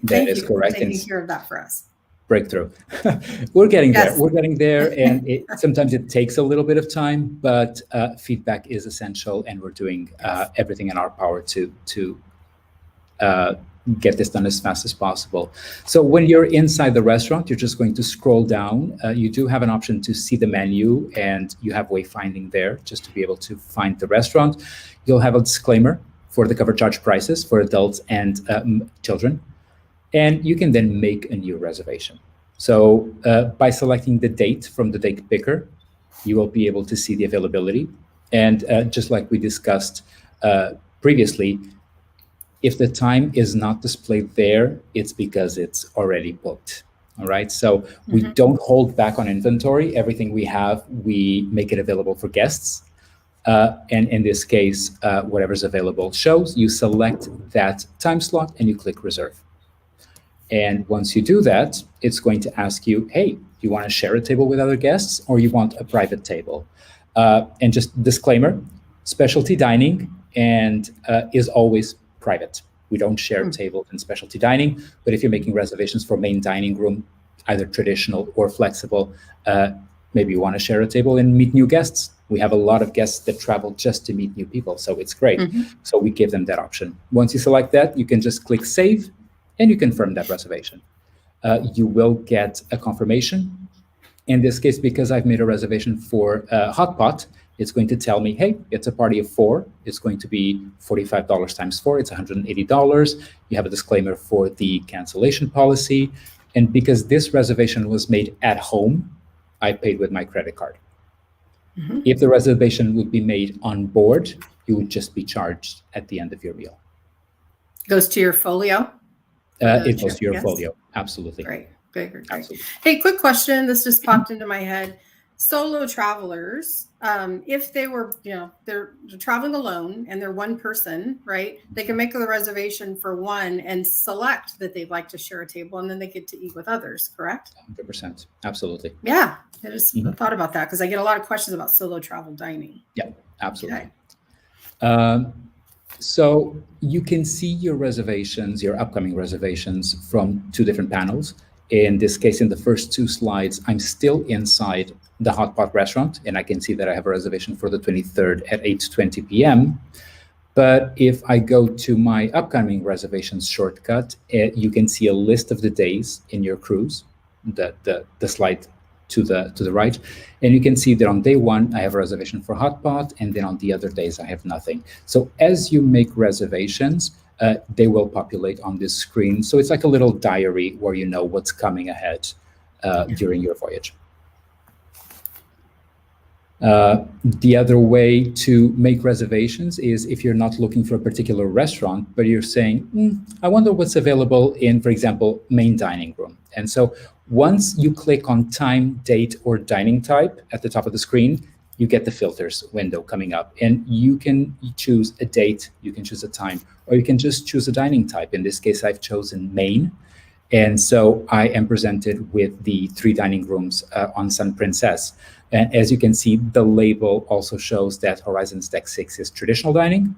Speaker 1: Thank you for taking care of that for us.
Speaker 3: Breakthrough. We're getting there.
Speaker 1: Yes.
Speaker 3: We're getting there, and sometimes it takes a little bit of time, but feedback is essential, and we're doing everything in our power to get this done as fast as possible. So when you're inside the restaurant, you're just going to scroll down. You do have an option to see the menu, and you have wayfinding there just to be able to find the restaurant. You'll have a disclaimer for the cover charge prices for adults and children. And you can then make a new reservation. So by selecting the date from the date picker, you will be able to see the availability. And just like we discussed previously, if the time is not displayed there, it's because it's already booked. All right. So we don't hold back on inventory. Everything we have, we make it available for guests. And in this case, whatever's available shows. You select that time slot and you click reserve. And once you do that, it's going to ask you, hey, do you want to share a table with other guests or you want a private table? And just disclaimer, specialty dining and is always private. We don't share tables in specialty dining, but if you're making reservations for main dining room, either traditional or flexible, maybe you want to share a table and meet new guests. We have a lot of guests that travel just to meet new people, so it's great. So we give them that option. Once you select that, you can just click save, and you confirm that reservation. You will get a confirmation. In this case, because I've made a reservation for hot pot, it's going to tell me, hey, it's a party of 4. It's going to be $45 times 4. It's $180. You have a disclaimer for the cancellation policy. And because this reservation was made at home, I paid with my credit card. If the reservation would be made on board, you would just be charged at the end of your meal.
Speaker 1: Goes to your folio?
Speaker 3: It goes to your folio. Absolutely.
Speaker 1: Great.
Speaker 3: Absolutely.
Speaker 1: Hey, quick question. This just popped into my head. Solo travelers, if they were, they're traveling alone and they're one person, right? They can make the reservation for one and select that they'd like to share a table, and then they get to eat with others, correct?
Speaker 3: 100%. Absolutely.
Speaker 1: Yeah. I just thought about that because I get a lot of questions about solo travel dining.
Speaker 3: Yeah, absolutely.
Speaker 1: Okay.
Speaker 3: So you can see your reservations, your upcoming reservations from 2 different panels. In this case, in the first 2 slides, I'm still inside the hot pot restaurant, and I can see that I have a reservation for the 23rd at 8:20 p.m. But if I go to my upcoming reservations shortcut, you can see a list of the days in your cruise, the slide to the right, and you can see that on day 1 I have a reservation for hot pot, and then on the other days I have nothing. So as you make reservations, they will populate on this screen. So it's like a little diary where you know what's coming ahead during your voyage. The other way to make reservations is if you're not looking for a particular restaurant, but you're saying, I wonder what's available in, for example, main dining room. And so once you click on time, date, or dining type at the top of the screen, you get the filters window coming up, and you can choose a date, you can choose a time, or you can just choose a dining type. In this case, I've chosen main. And so I am presented with the 3 dining rooms on Sun Princess. And as you can see, the label also shows that Horizons Deck 6 is traditional dining,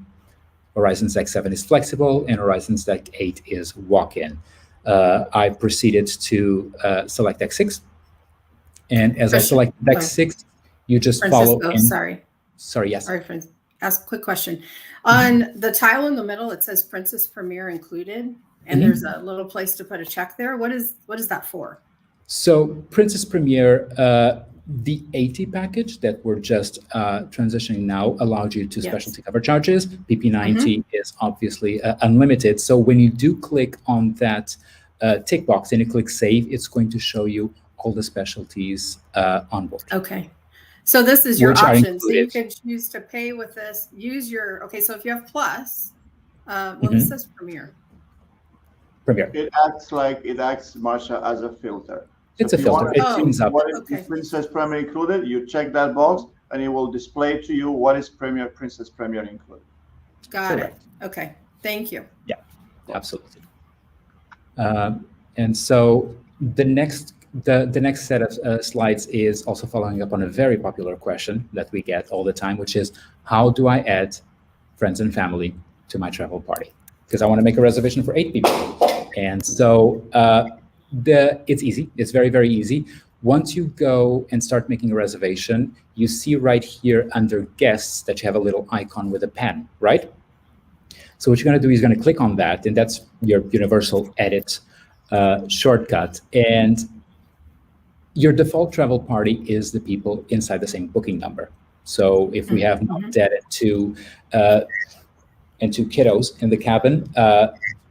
Speaker 3: Horizons Deck 7 is flexible, and Horizons Deck 8 is walk-in. I proceeded to select Deck 6. And as I select Deck 6, you just follow in.
Speaker 1: Sorry,
Speaker 3: yes.
Speaker 1: Sorry, friends. Ask a quick question. On the tile in the middle, it says Princess Premier included, and there's a little place to put a check there. What is that for? So
Speaker 3: Princess Premier, the 80 package that we're just transitioning now allowed you to specialty cover charges. PP90 is obviously unlimited. So when you do click on that tick box and you click save, it's going to show you all the specialties on board.
Speaker 1: Okay. So this is your option. So you can choose to pay with this, use your, so if you have Plus, this says Premier.
Speaker 2: It acts, Marsha, as a filter. So
Speaker 3: it's a filter. It cleans up.
Speaker 2: What is Princess Premier included? You check that box, and it will display to you what is Princess Premier included.
Speaker 1: Got it. Okay. Thank you.
Speaker 3: Yeah, absolutely. And so the next The next set of slides is also following up on a very popular question that we get all the time, which is, how do I add friends and family to my travel party? Because I want to make a reservation for 8 people. And so it's easy. It's very, very easy. Once you go and start making a reservation, you see right here under guests that you have a little icon with a pen, right? So what you're going to do is you're going to click on that, and that's your universal edit shortcut. And your default travel party is the people inside the same booking number. So if we have mom, dad, and two kiddos in the cabin,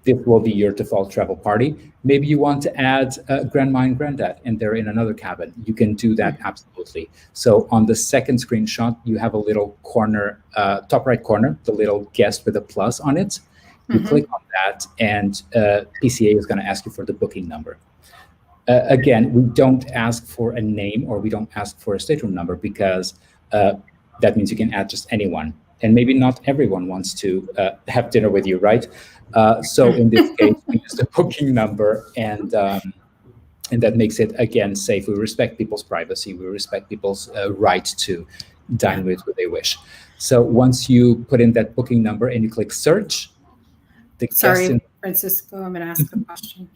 Speaker 3: this will be your default travel party. Maybe you want to add grandma and granddad, and they're in another cabin. You can do that absolutely. So on the second screenshot, you have a little corner, top right corner, the little guest with a plus on it. You click on that, and PCA is going to ask you for the booking number. Again, we don't ask for a name, or we don't ask for a stateroom number, because that means you can add just anyone. And maybe not everyone wants to have dinner with you, right? So in this case, we use the booking number, and that makes it, again, safe. We respect people's privacy. We respect people's right to dine with who they wish. So once you put in that booking number and you click search,
Speaker 1: Sorry, Francisco, I'm going to ask a question.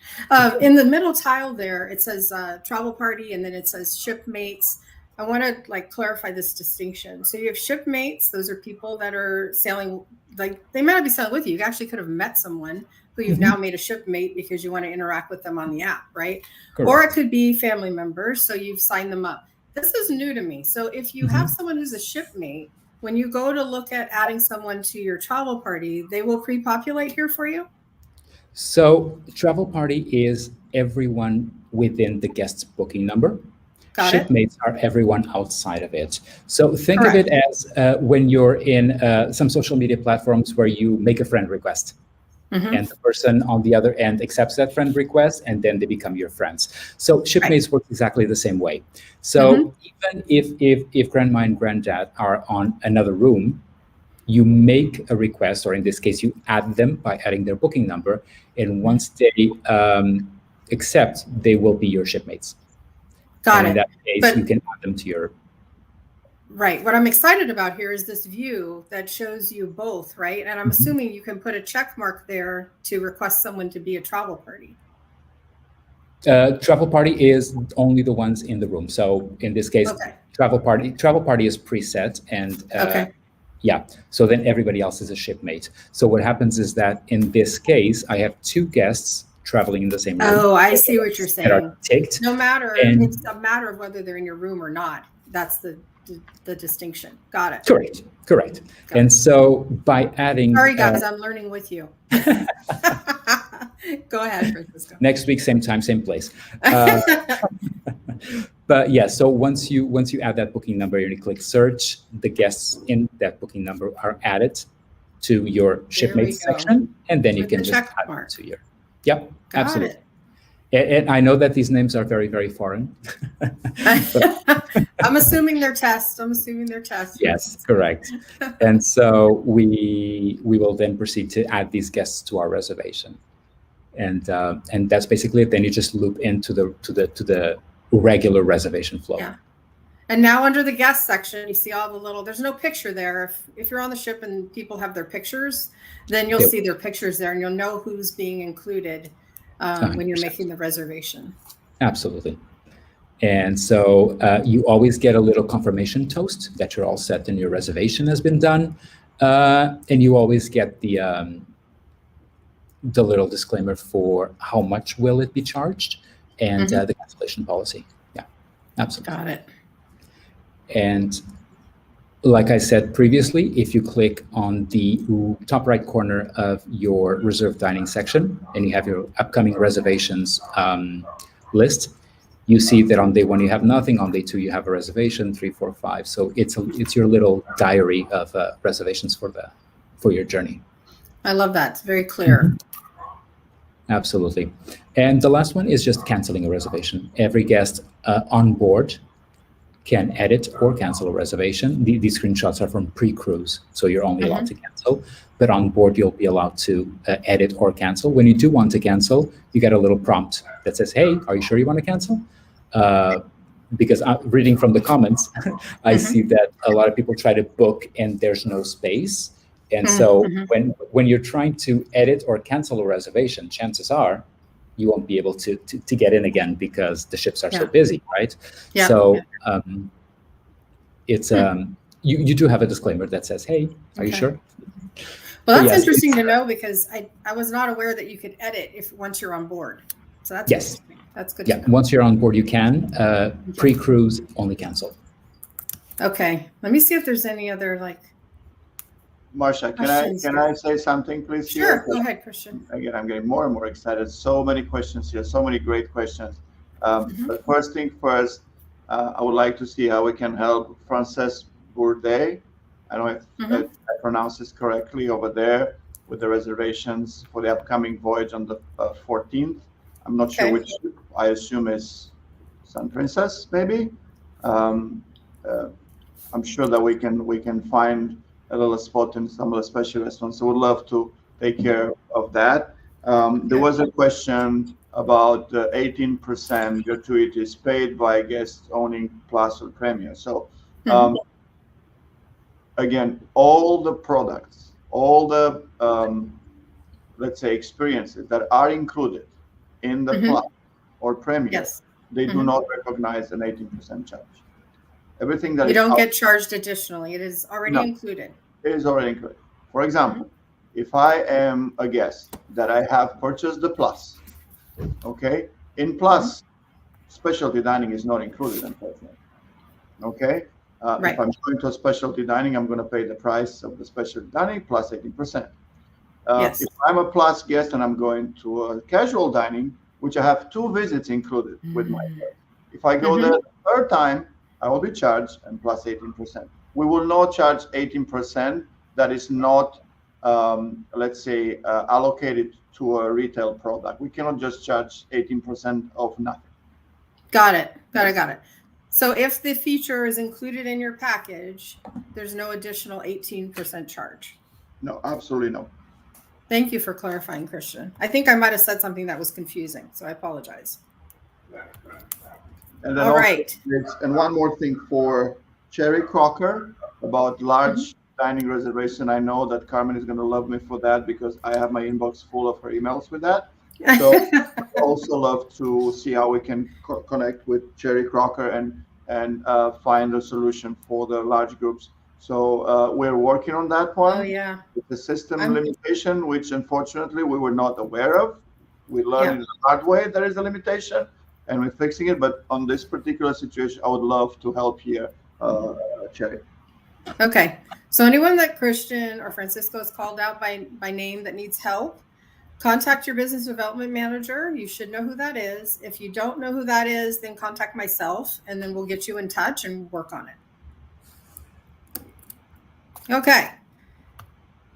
Speaker 1: In the middle tile there, it says travel party, and then it says shipmates. I want to clarify this distinction. So you have shipmates; those are people that are sailing. They might not be sailing with you. You actually could have met someone who you've now made a shipmate because you want to interact with them on the app, right? Correct. Or it could be family members, so you've signed them up. This is new to me. So if you have someone who's a shipmate, when you go to look at adding someone to your travel party, they will pre-populate here for you?
Speaker 3: So travel party is everyone within the guest's booking number. Shipmates are everyone outside of it. So think of it as when you're in some social media platforms where you make a friend request. And the person on the other end accepts that friend request, and then they become your friends. So shipmates work exactly the same way. So even if grandma and granddad are on another room, you make a request, or in this case, you add them by adding their booking number. And once they accept, they will be your shipmates.
Speaker 1: Got it.
Speaker 3: In that case, you can add them to your.
Speaker 1: Right. What I'm excited about here is this view that shows you both, right? And I'm assuming you can put a check mark there to request someone to be a travel party.
Speaker 3: Travel party is only the ones in the room. So in this case, travel party is preset, and yeah. So then everybody else is a shipmate. So what happens is that in this case, I have 2 guests traveling in the same room.
Speaker 1: Oh, I see what you're saying.
Speaker 3: That are ticked.
Speaker 1: No matter, it's a matter of whether they're in your room or not. That's the distinction. Got it.
Speaker 3: Correct. And so by adding.
Speaker 1: Sorry, guys, I'm learning with you. Go ahead, Francisco.
Speaker 3: Next week, same time, same place. But yeah, so once you add that booking number, you click search, the guests in that booking number are added to your shipmates section, and then you can just add them to your. Yep, absolutely. And I know that these names are very, very foreign.
Speaker 1: I'm assuming they're tests.
Speaker 3: Yes, correct. And so we will then proceed to add these guests to our reservation, and that's basically it. Then you just loop into the regular reservation flow.
Speaker 1: Yeah. And now under the guest section, you see all the little. There's no picture there. If you're on the ship and people have their pictures, then you'll see their pictures there, and you'll know who's being included. When you're making the reservation.
Speaker 3: Absolutely. And so you always get a little confirmation toast that you're all set and your reservation has been done. And you always get the little disclaimer for how much will it be charged, and the cancellation policy. Yeah, absolutely.
Speaker 1: Got it.
Speaker 3: And like I said previously, if you click on the top right corner of your reserved dining section and you have your upcoming reservations list, you see that on day 1 you have nothing, on day 2 you have a reservation, 3, 4, 5. So it's your little diary of reservations for your journey.
Speaker 1: I love that. It's very clear.
Speaker 3: Absolutely. And the last one is just canceling a reservation. Every guest on board can edit or cancel a reservation. These screenshots are from pre-cruise, so you're only allowed to cancel. But on board, you'll be allowed to edit or cancel. When you do want to cancel, you get a little prompt that says, hey, are you sure you want to cancel? because I'm reading from the comments, I see that a lot of people try to book and there's no space. And so when you're trying to edit or cancel a reservation, chances are you won't be able to get in again because the ships are so busy, right?
Speaker 1: Yeah.
Speaker 3: So it's you do have a disclaimer that says, hey, are you sure?
Speaker 1: Well, that's interesting to know, because I was not aware that you could edit once you're on board. So that's interesting. That's good to know.
Speaker 3: Once you're on board, you can. Pre-cruise, only cancel.
Speaker 1: Okay. Let me see if there's any other
Speaker 2: Marcia, can I say something, please?
Speaker 1: Sure. Go ahead, Christian.
Speaker 2: Again, I'm getting more and more excited. So many questions here, so many great questions. But first thing first, I would like to see how we can help Frances Bourdet. I don't know if I pronounce this correctly, over there with the reservations for the upcoming voyage on the 14th. I'm not sure which. I assume is Sun Princess, maybe. I'm sure that we can find a little spot in some of the special restaurants. So we'd love to take care of that. There was a question about 18% gratuities paid by guests owning Plus or Premier. So again, all the products, all the let's say experiences that are included in the Plus or Premier, they do not recognize an 18% charge. Everything that
Speaker 1: you don't get charged additionally. It is already included.
Speaker 2: It is already included. For example, if I am a guest that I have purchased the Plus, okay, in Plus, specialty dining is not included, unfortunately. Okay, if I'm going to a specialty dining, I'm going to pay the price of the specialty dining plus 18%. If I'm a Plus guest and I'm going to a casual dining, which I have 2 visits included with my fare, if I go there the third time, I will be charged and plus 18%. We will not charge 18% that is not, let's say, allocated to a retail product. We cannot just charge 18% of nothing.
Speaker 1: Got it. So if the feature is included in your package, there's no additional 18% charge.
Speaker 2: No, absolutely no.
Speaker 1: Thank you for clarifying, Christian. I think I might have said something that was confusing, so I apologize.
Speaker 2: And then and one more thing for Cherry Crocker about large dining reservation. I know that Carmen is going to love me for that because I have my inbox full of her emails with that. So I also love to see how we can connect with Cherry Crocker and find a solution for the large groups. So we're working on that one. With the system limitation, which unfortunately we were not aware of. We learned in the hard way there is a limitation, and we're fixing it. But on this particular situation, I would love to help here, Cherry.
Speaker 1: Okay. So anyone that Christian or Francisco has called out by name that needs help, contact your business development manager. You should know who that is. If you don't know who that is, then contact myself, and then we'll get you in touch and work on it. Okay.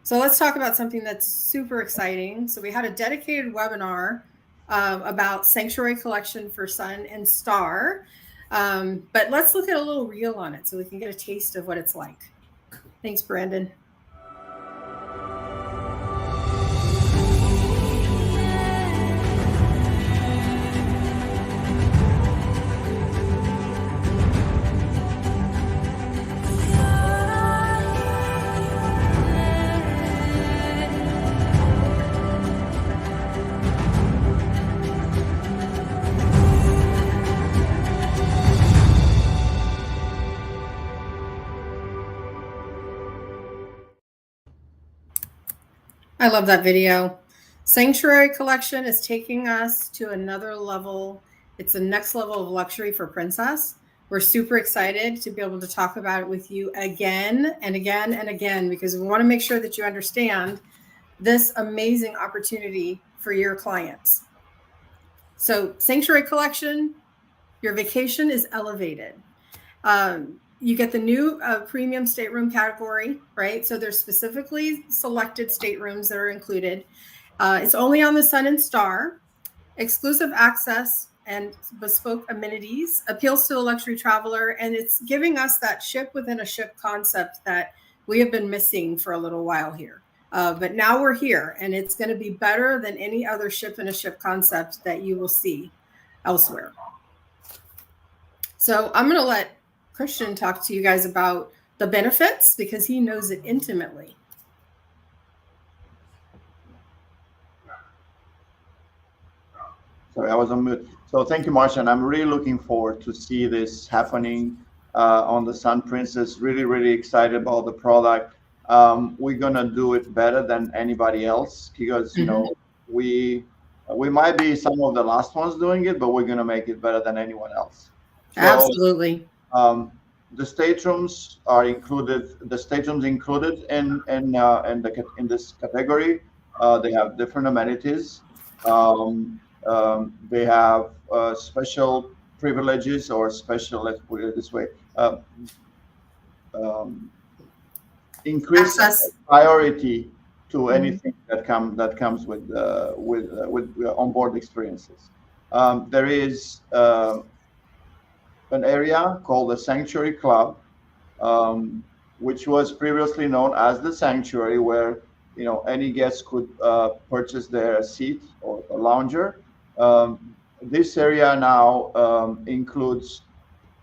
Speaker 1: So let's talk about something that's super exciting. So we had a dedicated webinar about Sanctuary Collection for Sun and Star. But let's look at a little reel on it so we can get a taste of what it's like. Thanks, Brandon. I love that video. Sanctuary Collection is taking us to another level. It's the next level of luxury for Princess. We're super excited to be able to talk about it with you again and again and again, because we want to make sure that you understand this amazing opportunity for your clients. So Sanctuary Collection, your vacation is elevated. You get the new premium stateroom category, right? So there's specifically selected staterooms that are included. It's only on the Sun and Star. Exclusive access and bespoke amenities, appeals to the luxury traveler, and it's giving us that ship within a ship concept that we have been missing for a little while here. But now we're here, and it's going to be better than any other ship in a ship concept that you will see elsewhere. So I'm going to let Christian talk to you guys about the benefits because he knows it intimately.
Speaker 2: Sorry, I was on mute. So thank you, Marcia. And I'm really looking forward to see this happening on the Sun Princess. Really, really excited about the product. We're gonna do it better than anybody else because you know we might be some of the last ones doing it, but we're gonna make it better than anyone else. So,
Speaker 1: absolutely.
Speaker 2: The staterooms are included. The staterooms included in this category. They have different amenities. They have special privileges or special. Let's put it this way. Increased
Speaker 1: Access.
Speaker 2: priority to anything that comes with onboard experiences. There is an area called the Sanctuary Club, which was previously known as the Sanctuary, where any guest could purchase their seat or a lounger. This area now includes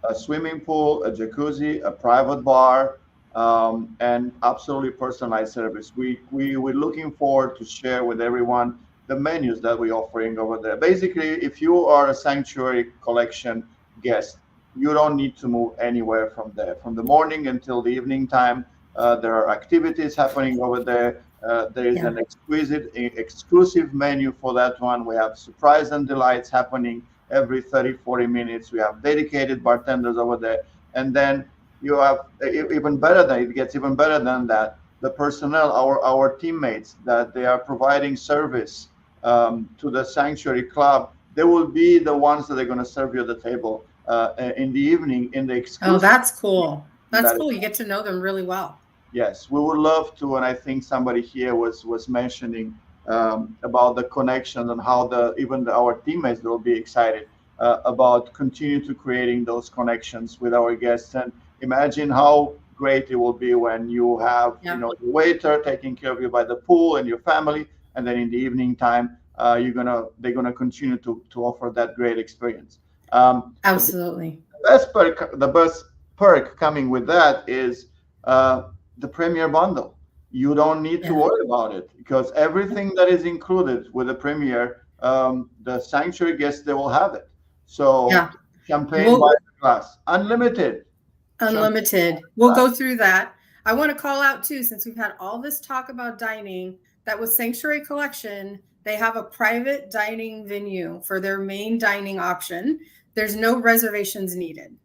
Speaker 2: a swimming pool, a jacuzzi, a private bar, and absolutely personalized service. We're looking forward to share with everyone the menus that we're offering over there. Basically, if you are a Sanctuary Collection guest, you don't need to move anywhere from there. From the morning until the evening time, there are activities happening over there. There is an exclusive menu for that one. We have surprise and delights happening every 30, 40 minutes. We have dedicated bartenders over there. And then you have even better than it gets even better than that. The personnel, our teammates, that they are providing service to the Sanctuary Club. They will be the ones that are going to serve you at the table in the evening in the exclusive.
Speaker 1: Oh, that's cool. That's cool. You get to know them really well.
Speaker 2: Yes, we would love to, and I think somebody here was mentioning about the connection and how even our teammates will be excited about continue to creating those connections with our guests. And imagine how great it will be when you have the waiter taking care of you by the pool and your family, and then in the evening time they're gonna continue to offer that great experience.
Speaker 1: Absolutely.
Speaker 2: The best perk coming with that is the Premier bundle. You don't need to worry about it because everything that is included with the Premier, the Sanctuary guests, they will have it. So champagne by the glass, unlimited.
Speaker 1: We'll go through that. I want to call out too, since we've had all this talk about dining, that with Sanctuary Collection, they have a private dining venue for their main dining option. There's no reservations needed.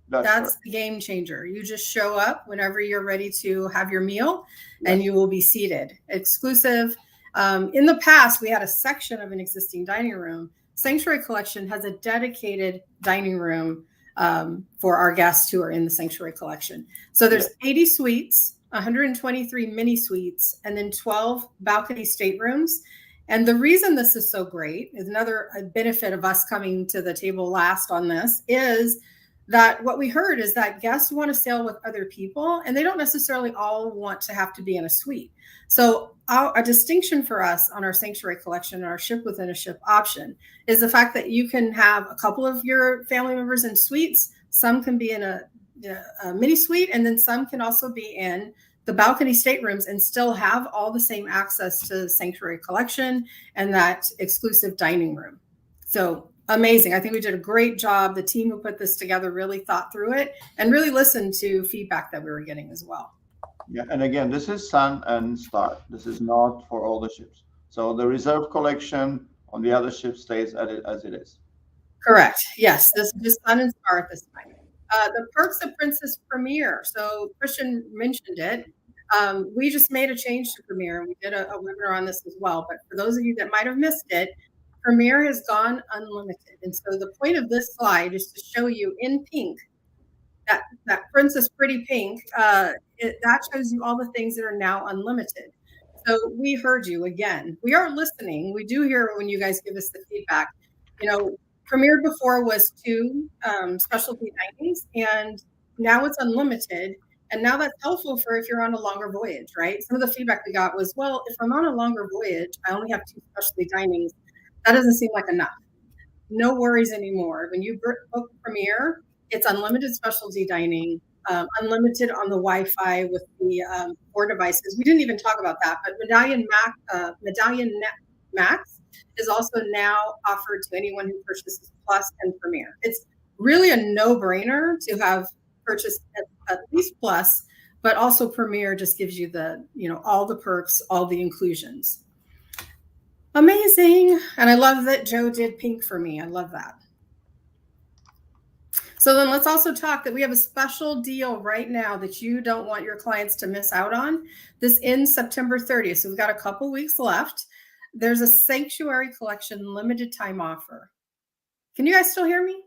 Speaker 1: That's the game changer. You just show up whenever you're ready to have your meal and you will be seated. Exclusive. In the past, we had a section of an existing dining room. Sanctuary Collection has a dedicated dining room for our guests who are in the Sanctuary Collection. So there's 80 suites, 123 mini suites, and then 12 balcony staterooms. And the reason this is so great is another benefit of us coming to the table last on this is that what we heard is that guests want to sail with other people and they don't necessarily all want to have to be in a suite. So a distinction for us on our Sanctuary Collection and our ship within a ship option is the fact that you can have a couple of your family members in suites. Some can be in a mini suite, and then some can also be in the balcony staterooms and still have all the same access to Sanctuary Collection and that exclusive dining room. So amazing. I think we did a great job. The team who put this together really thought through it and really listened to feedback that we were getting as well.
Speaker 2: Yeah, and again, this is Sun and Star. This is not for all the ships. So the reserve collection on the other ships stays as it is.
Speaker 1: Correct. Yes, this is Sun and Star at this time. The perks of Princess Premier. So Christian mentioned it. We just made a change to Premier, and we did a webinar on this as well. But for those of you that might have missed it, Premier has gone unlimited. And so the point of this slide is to show you in pink, that Princess Pretty Pink, that shows you all the things that are now unlimited. So we heard you again. We are listening. We do hear when you guys give us the feedback. Premier before was 2 specialty dinings, and now it's unlimited. And now that's helpful for if you're on a longer voyage, right? Some of the feedback we got was, well, if I'm on a longer voyage, I only have 2 specialty dinings. That doesn't seem like enough. No worries anymore. When you book Premier, It's unlimited specialty dining, unlimited on the Wi-Fi with the 4 devices. We didn't even talk about that, but Medallion Max is also now offered to anyone who purchases Plus and Premier. It's really a no-brainer to have purchased at least Plus, but also Premier just gives you the, all the perks, all the inclusions. Amazing. And I love that Joe did pink for me. I love that. So then let's also talk that we have a special deal right now that you don't want your clients to miss out on. This ends September 30th. So we've got a couple weeks left. There's a Sanctuary Collection limited time offer. Can you guys still hear me?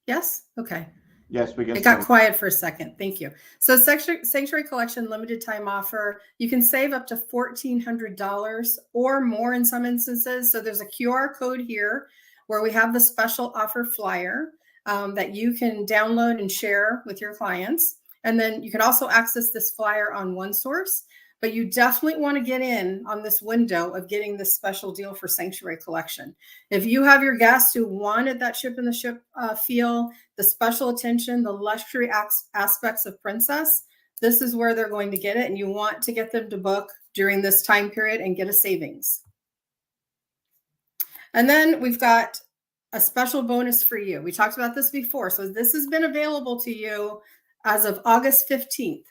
Speaker 1: Yes? Okay.
Speaker 2: Yes, we can.
Speaker 1: It got quiet for a second. Thank you. So Sanctuary Collection limited time offer. You can save up to $1,400 or more in some instances. So there's a QR code here where we have the special offer flyer that you can download and share with your clients. And then you can also access this flyer on OneSource, but you definitely want to get in on this window of getting this special deal for Sanctuary Collection. If you have your guests who wanted that ship in the ship feel, the special attention, the luxury aspects of Princess, this is where they're going to get it. And you want to get them to book during this time period and get a savings. And then we've got a special bonus for you. We talked about this before. So this has been available to you as of August 15th.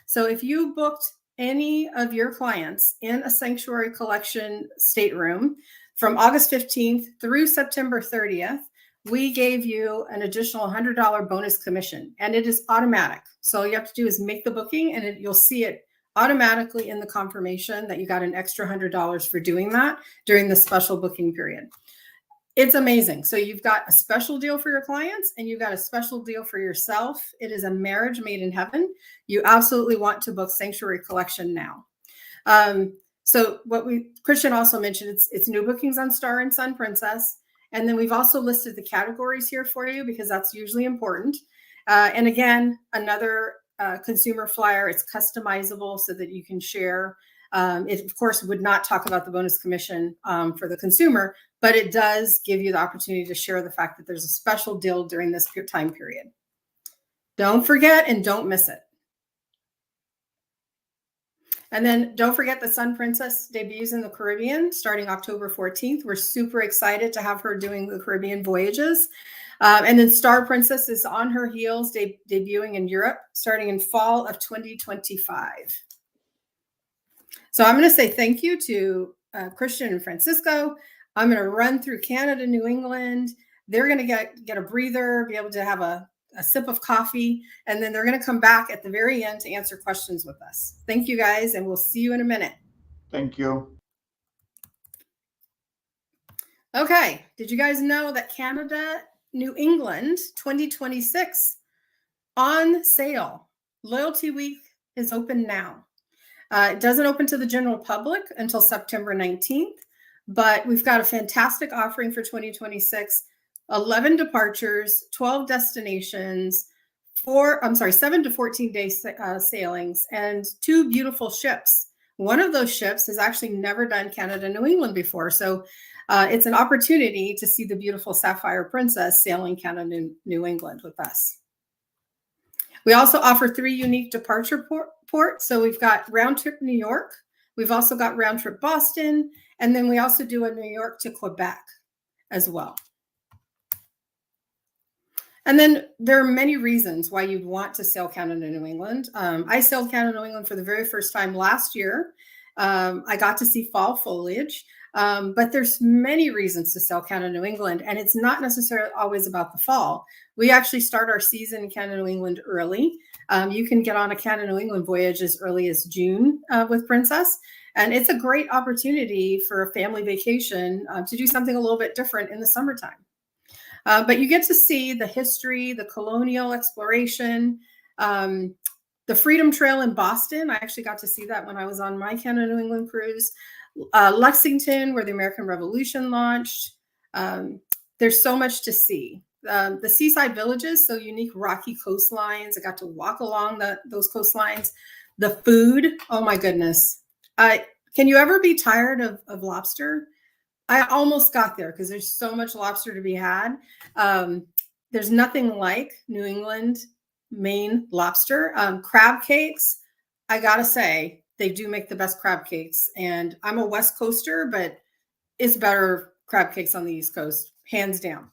Speaker 1: So if you booked any of your clients in a Sanctuary Collection stateroom from August 15th through September 30th, we gave you an additional $100 bonus commission, and it is automatic. So all you have to do is make the booking, and you'll see it automatically in the confirmation that you got an extra $100 for doing that during the special booking period. It's amazing. So you've got a special deal for your clients and you've got a special deal for yourself. It is a marriage made in heaven. You absolutely want to book Sanctuary Collection now. So what Christian also mentioned, it's new bookings on Star and Sun Princess. And then we've also listed the categories here for you because that's usually important. And again, another consumer flyer. It's customizable so that you can share. It, of course, would not talk about the bonus commission for the consumer, but it does give you the opportunity to share the fact that there's a special deal during this time period. Don't forget and don't miss it. And then don't forget the Sun Princess debuts in the Caribbean starting October 14th. We're super excited to have her doing the Caribbean voyages. And then Star Princess is on her heels, debuting in Europe starting in fall of 2025. So I'm going to say thank you to Christian and Francisco. I'm going to run through Canada, New England. They're going to get a breather, be able to have a sip of coffee, and then they're going to come back at the very end to answer questions with us. Thank you guys, and we'll see you in a minute.
Speaker 2: Thank you.
Speaker 1: Okay, did you guys know that Canada, New England 2026 on sale? Loyalty Week is open now. It doesn't open to the general public until September 19th, but we've got a fantastic offering for 2026. 11 departures, 12 destinations, 7 to 14 day sailings, and 2 beautiful ships. One of those ships has actually never done Canada, New England before. So it's an opportunity to see the beautiful Sapphire Princess sailing Canada, New England with us. We also offer 3 unique departure ports. So we've got round trip New York. We've also got round trip Boston. And then we also do a New York to Quebec as well. And then there are many reasons why you'd want to sail Canada, New England. I sailed Canada, New England for the very first time last year. I got to see fall foliage, but there's many reasons to sail Canada, New England, and it's not necessarily always about the fall. We actually start our season in Canada, New England early. You can get on a Canada, New England voyage as early as June with Princess, and it's a great opportunity for a family vacation to do something a little bit different in the summertime. But you get to see the history, the colonial exploration, the Freedom Trail in Boston. I actually got to see that when I was on my Canada, New England cruise. Lexington, where the American Revolution launched. There's so much to see. The seaside villages, so unique rocky coastlines. I got to walk along those coastlines. The food, oh my goodness. Can you ever be tired of lobster? I almost got there because there's so much lobster to be had. There's nothing like New England, Maine lobster. Crab cakes, I gotta say, they do make the best crab cakes. And I'm a West Coaster, but it's better crab cakes on the East Coast, hands down.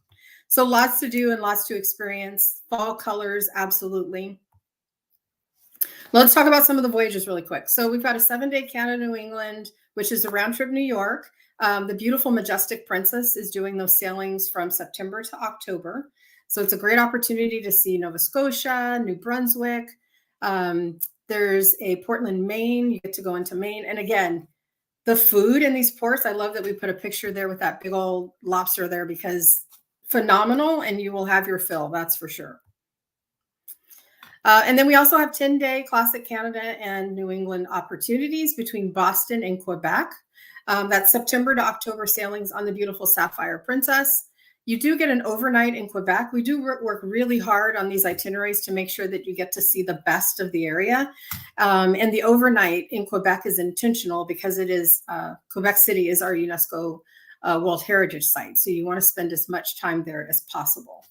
Speaker 1: So lots to do and lots to experience. Fall colors, absolutely. Let's talk about some of the voyages really quick. So we've got a 7-day Canada, New England, which is a round trip New York. The beautiful Majestic Princess is doing those sailings from September to October. So it's a great opportunity to see Nova Scotia, New Brunswick. There's a Portland, Maine. You get to go into Maine. And again, the food in these ports, I love that we put a picture there with that big old lobster there because phenomenal, and you will have your fill, that's for sure. And then we also have 10-day Classic Canada and New England opportunities between Boston and Quebec. That's September to October sailings on the beautiful Sapphire Princess. You do get an overnight in Quebec. We do work really hard on these itineraries to make sure that you get to see the best of the area. And the overnight in Quebec is intentional because it is Quebec City is our UNESCO World Heritage Site. So you want to spend as much time there as possible.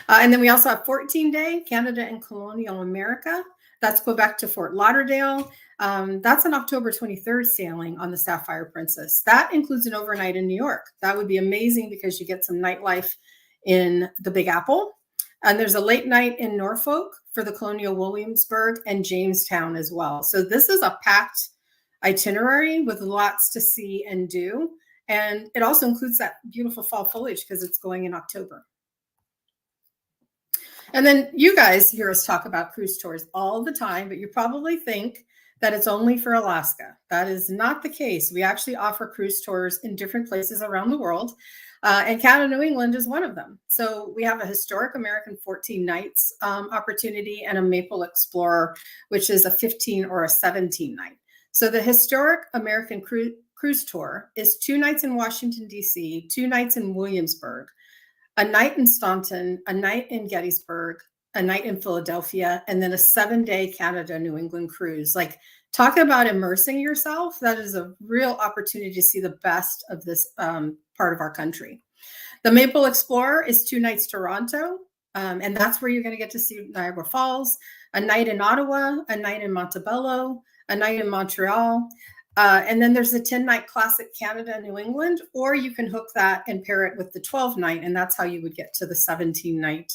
Speaker 1: And then we also have 14-day Canada and Colonial America. That's Quebec to Fort Lauderdale. That's an October 23rd sailing on the Sapphire Princess. That includes an overnight in New York. That would be amazing because you get some nightlife in the Big Apple. And there's a late night in Norfolk for the Colonial Williamsburg and Jamestown as well. So this is a packed itinerary with lots to see and do. And it also includes that beautiful fall foliage because it's going in October. And then you guys hear us talk about cruise tours all the time, but you probably think that it's only for Alaska. That is not the case. We actually offer cruise tours in different places around the world. And Canada, New England is one of them. So we have a historic American 14 nights opportunity and a Maple Explorer, which is a 15 or a 17 night. So the historic American cruise tour is 2 nights in Washington, D.C., 2 nights in Williamsburg, a night in Staunton, a night in Gettysburg, a night in Philadelphia, and then a 7-day Canada, New England cruise. Like, talking about immersing yourself, that is a real opportunity to see the best of this part of our country. The Maple Explorer is 2 nights Toronto, and that's where you're going to get to see Niagara Falls, a night in Ottawa, a night in Montebello, a night in Montreal, and then there's the 10-night Classic Canada, New England, or you can hook that and pair it with the 12-night, and that's how you would get to the 17-night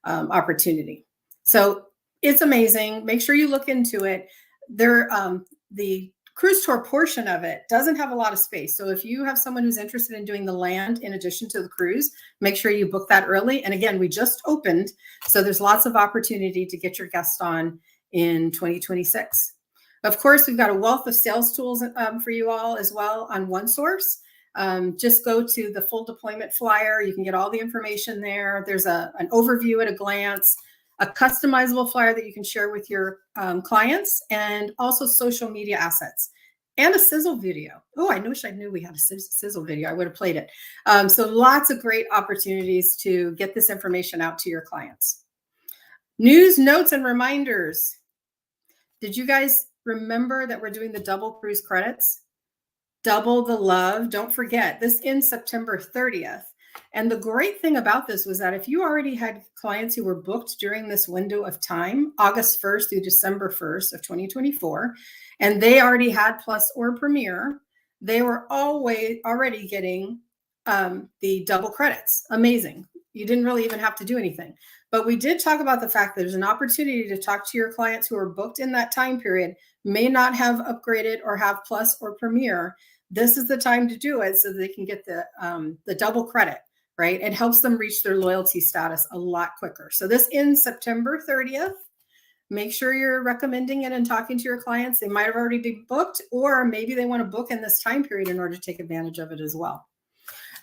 Speaker 1: opportunity. So it's amazing. Make sure you look into it. The cruise tour portion of it doesn't have a lot of space. So if you have someone who's interested in doing the land in addition to the cruise, make sure you book that early. And again, we just opened, so there's lots of opportunity to get your guests on in 2026. Of course, we've got a wealth of sales tools for you all as well on OneSource. Just go to the full deployment flyer. You can get all the information there. There's an overview at a glance, a customizable flyer that you can share with your clients, and also social media assets and a sizzle video. Oh, I wish I knew we had a sizzle video. I would have played it. So lots of great opportunities to get this information out to your clients. News, notes, and reminders. Did you guys remember that we're doing the double cruise credits? Double the love. Don't forget, this ends September 30th. And the great thing about this was that if you already had clients who were booked during this window of time, August 1st through December 1st of 2024, and they already had Plus or Premier, they were already getting the double credits. Amazing. You didn't really even have to do anything. But we did talk about the fact that there's an opportunity to talk to your clients who are booked in that time period, may not have upgraded or have Plus or Premier. This is the time to do it so they can get the double credit, right? It helps them reach their loyalty status a lot quicker. So this ends September 30th. Make sure you're recommending it and talking to your clients. They might have already been booked, or maybe they want to book in this time period in order to take advantage of it as well.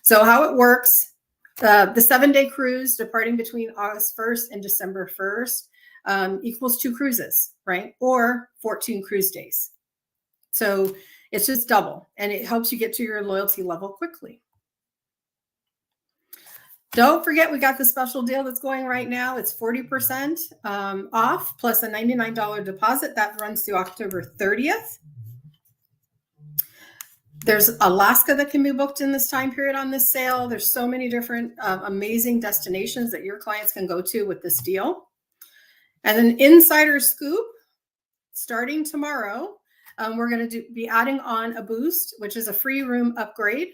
Speaker 1: So how it works, the 7-day cruise departing between August 1st and December 1st equals 2 cruises, right? Or 14 cruise days. So it's just double, and it helps you get to your loyalty level quickly. Don't forget, we got the special deal that's going right now. It's 40% off plus a $99 deposit. That runs through October 30th. There's Alaska that can be booked in this time period on this sale. There's so many different amazing destinations that your clients can go to with this deal. And then insider scoop, starting tomorrow, we're going to be adding on a boost, which is a free room upgrade,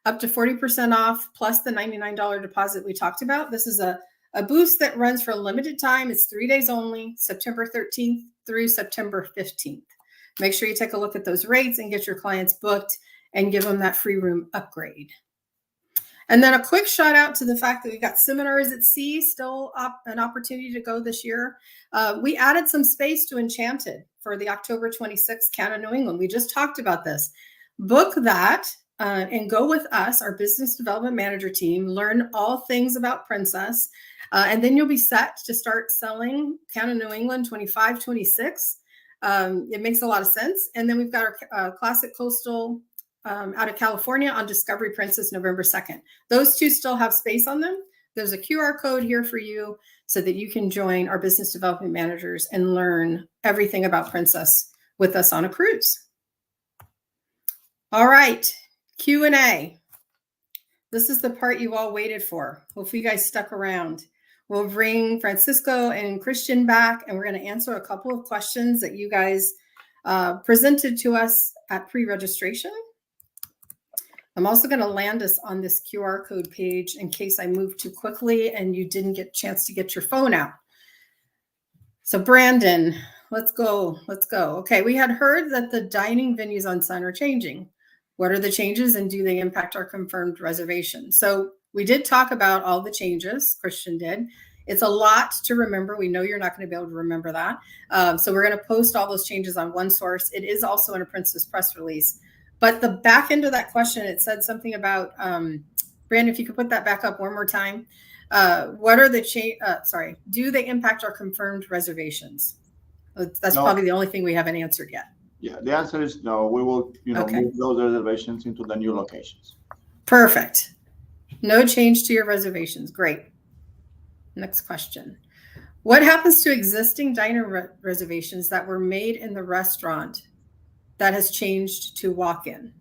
Speaker 1: up to 40% off, plus the $99 deposit we talked about. This is a boost that runs for a limited time. It's 3 days only, September 13th through September 15th. Make sure you take a look at those rates and get your clients booked and give them that free room upgrade. And then a quick shout out to the fact that we got seminars at sea, still an opportunity to go this year. We added some space to Enchanted for the October 26th Canada New England. We just talked about this. Book that and go with us, our business development manager team, learn all things about Princess. And then you'll be set to start selling Canada New England 25, 26. It makes a lot of sense. And then we've got our Classic Coastal out of California on Discovery Princess November 2nd. Those two still have space on them. There's a QR code here for you so that you can join our business development managers and learn everything about Princess with us on a cruise. All right, Q&A. This is the part you all waited for. Hopefully you guys stuck around. We'll bring Francisco and Christian back, and we're going to answer a couple of questions that you guys presented to us at pre-registration. I'm also going to land us on this QR code page in case I move too quickly and you didn't get a chance to get your phone out. So Brandon, let's go. Let's go. Okay, we had heard that the dining venues on Sun are changing. What are the changes and do they impact our confirmed reservation? So we did talk about all the changes, Christian did. It's a lot to remember. We know you're not going to be able to remember that. So we're going to post all those changes on one source. It is also in a Princess press release. But the back end of that question, it said something about, Brandon, if you could put that back up one more time. What are the do they impact our confirmed reservations? That's probably the only thing we haven't answered yet.
Speaker 2: Yeah, the answer is no. We will, move those reservations into the new locations.
Speaker 1: Perfect. No change to your reservations. Great. Next question. What happens to existing diner reservations that were made in the restaurant that has changed to walk-in?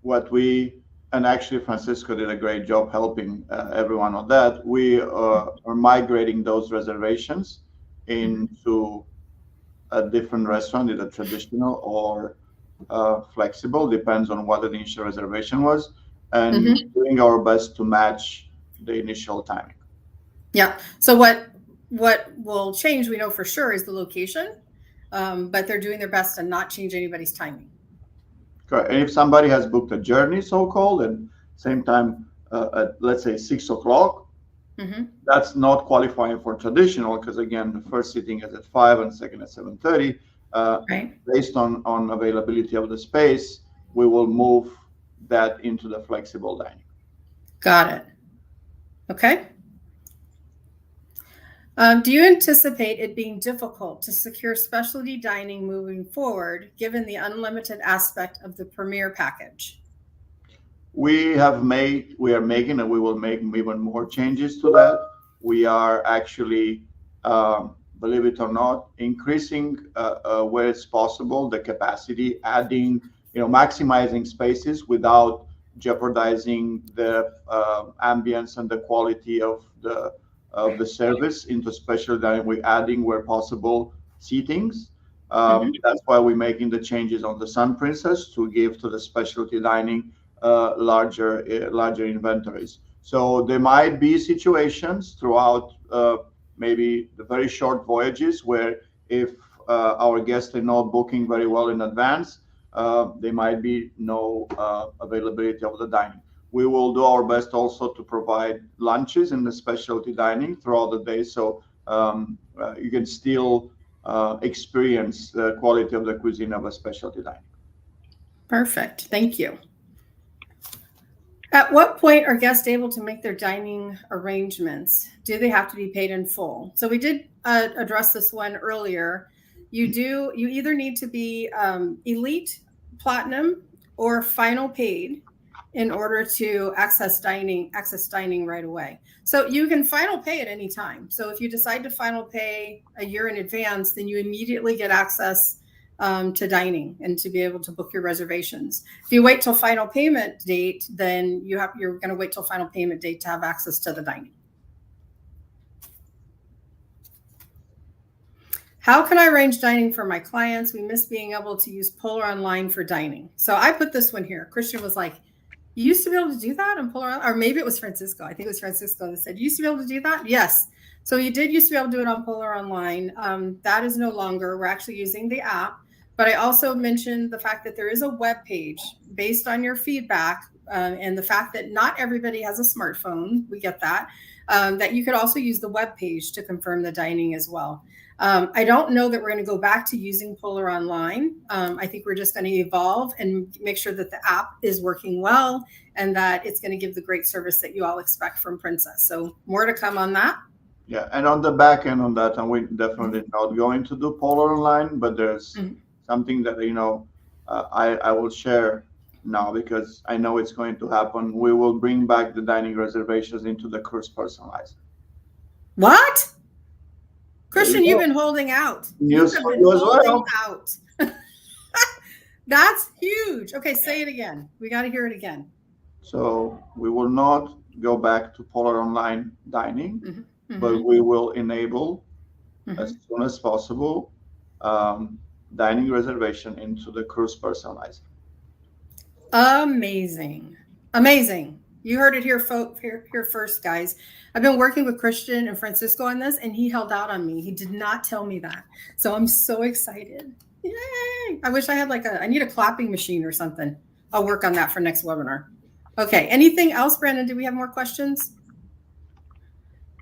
Speaker 2: And actually Francisco did a great job helping everyone on that. We are migrating those reservations into a different restaurant, either traditional or flexible, depends on what the initial reservation was, and doing our best to match the initial timing.
Speaker 1: Yeah. So what will change, we know for sure, is the location, but they're doing their best to not change anybody's timing.
Speaker 2: Correct. And if somebody has booked a journey, so-called, and same time at, let's say, 6 o'clock, that's not qualifying for traditional, because again, the first sitting is at 5 and second at 7:30. Right. Based on availability of the space, we will move that into the flexible dining.
Speaker 1: Got it. Okay. Do you anticipate it being difficult to secure specialty dining moving forward, given the unlimited aspect of the Premier package?
Speaker 2: We are making, and we will make even more changes to that. We are actually, believe it or not, increasing where it's possible the capacity, adding, maximizing spaces without jeopardizing the ambience and the quality of the service into special dining. We're adding, where possible, seatings. That's why we're making the changes on the Sun Princess to give to the specialty dining larger inventories. So there might be situations throughout maybe the very short voyages where if our guests are not booking very well in advance, there might be no availability of the dining. We will do our best also to provide lunches in the specialty dining throughout the day, so you can still experience the quality of the cuisine of a specialty dining.
Speaker 1: Perfect. Thank you. At what point are guests able to make their dining arrangements? Do they have to be paid in full? So we did address this one earlier. You either need to be elite, platinum, or final paid in order to access dining right away. So you can final pay at any time. So if you decide to final pay a year in advance, then you immediately get access to dining and to be able to book your reservations. If you wait till final payment date, then you're going to wait till final payment date to have access to the dining. How can I arrange dining for my clients? We miss being able to use Polar Online for dining. So I put this one here. Christian was like, you used to be able to do that on Polar, or maybe it was Francisco. I think it was Francisco that said, you used to be able to do that? Yes. So you did used to be able to do it on Polar Online. That is no longer. We're actually using the app. But I also mentioned the fact that there is a web page based on your feedback and the fact that not everybody has a smartphone. We get that. That you could also use the web page to confirm the dining as well. I don't know that we're going to go back to using Polar Online. I think we're just going to evolve and make sure that the app is working well and that it's going to give the great service that you all expect from Princess. So more to come on that.
Speaker 2: Yeah, and on the back end on that, and we're definitely not going to do Polar Online, but there's something that, I will share now because I know it's going to happen. We will bring back the dining reservations into the cruise personalized.
Speaker 1: What? Christian, you've been holding out.
Speaker 2: News for you as well.
Speaker 1: Out. That's huge. Okay, say it again. We got to hear it again.
Speaker 2: So we will not go back to Polar Online dining, but we will enable as soon as possible dining reservation into the cruise personalized.
Speaker 1: Amazing. Amazing. You heard it here first, guys. I've been working with Christian and Francisco on this, and he held out on me. He did not tell me that. So I'm so excited. Yay. I wish I had I need a clapping machine or something. I'll work on that for next webinar. Okay. Anything else, Brandon? Do we have more questions?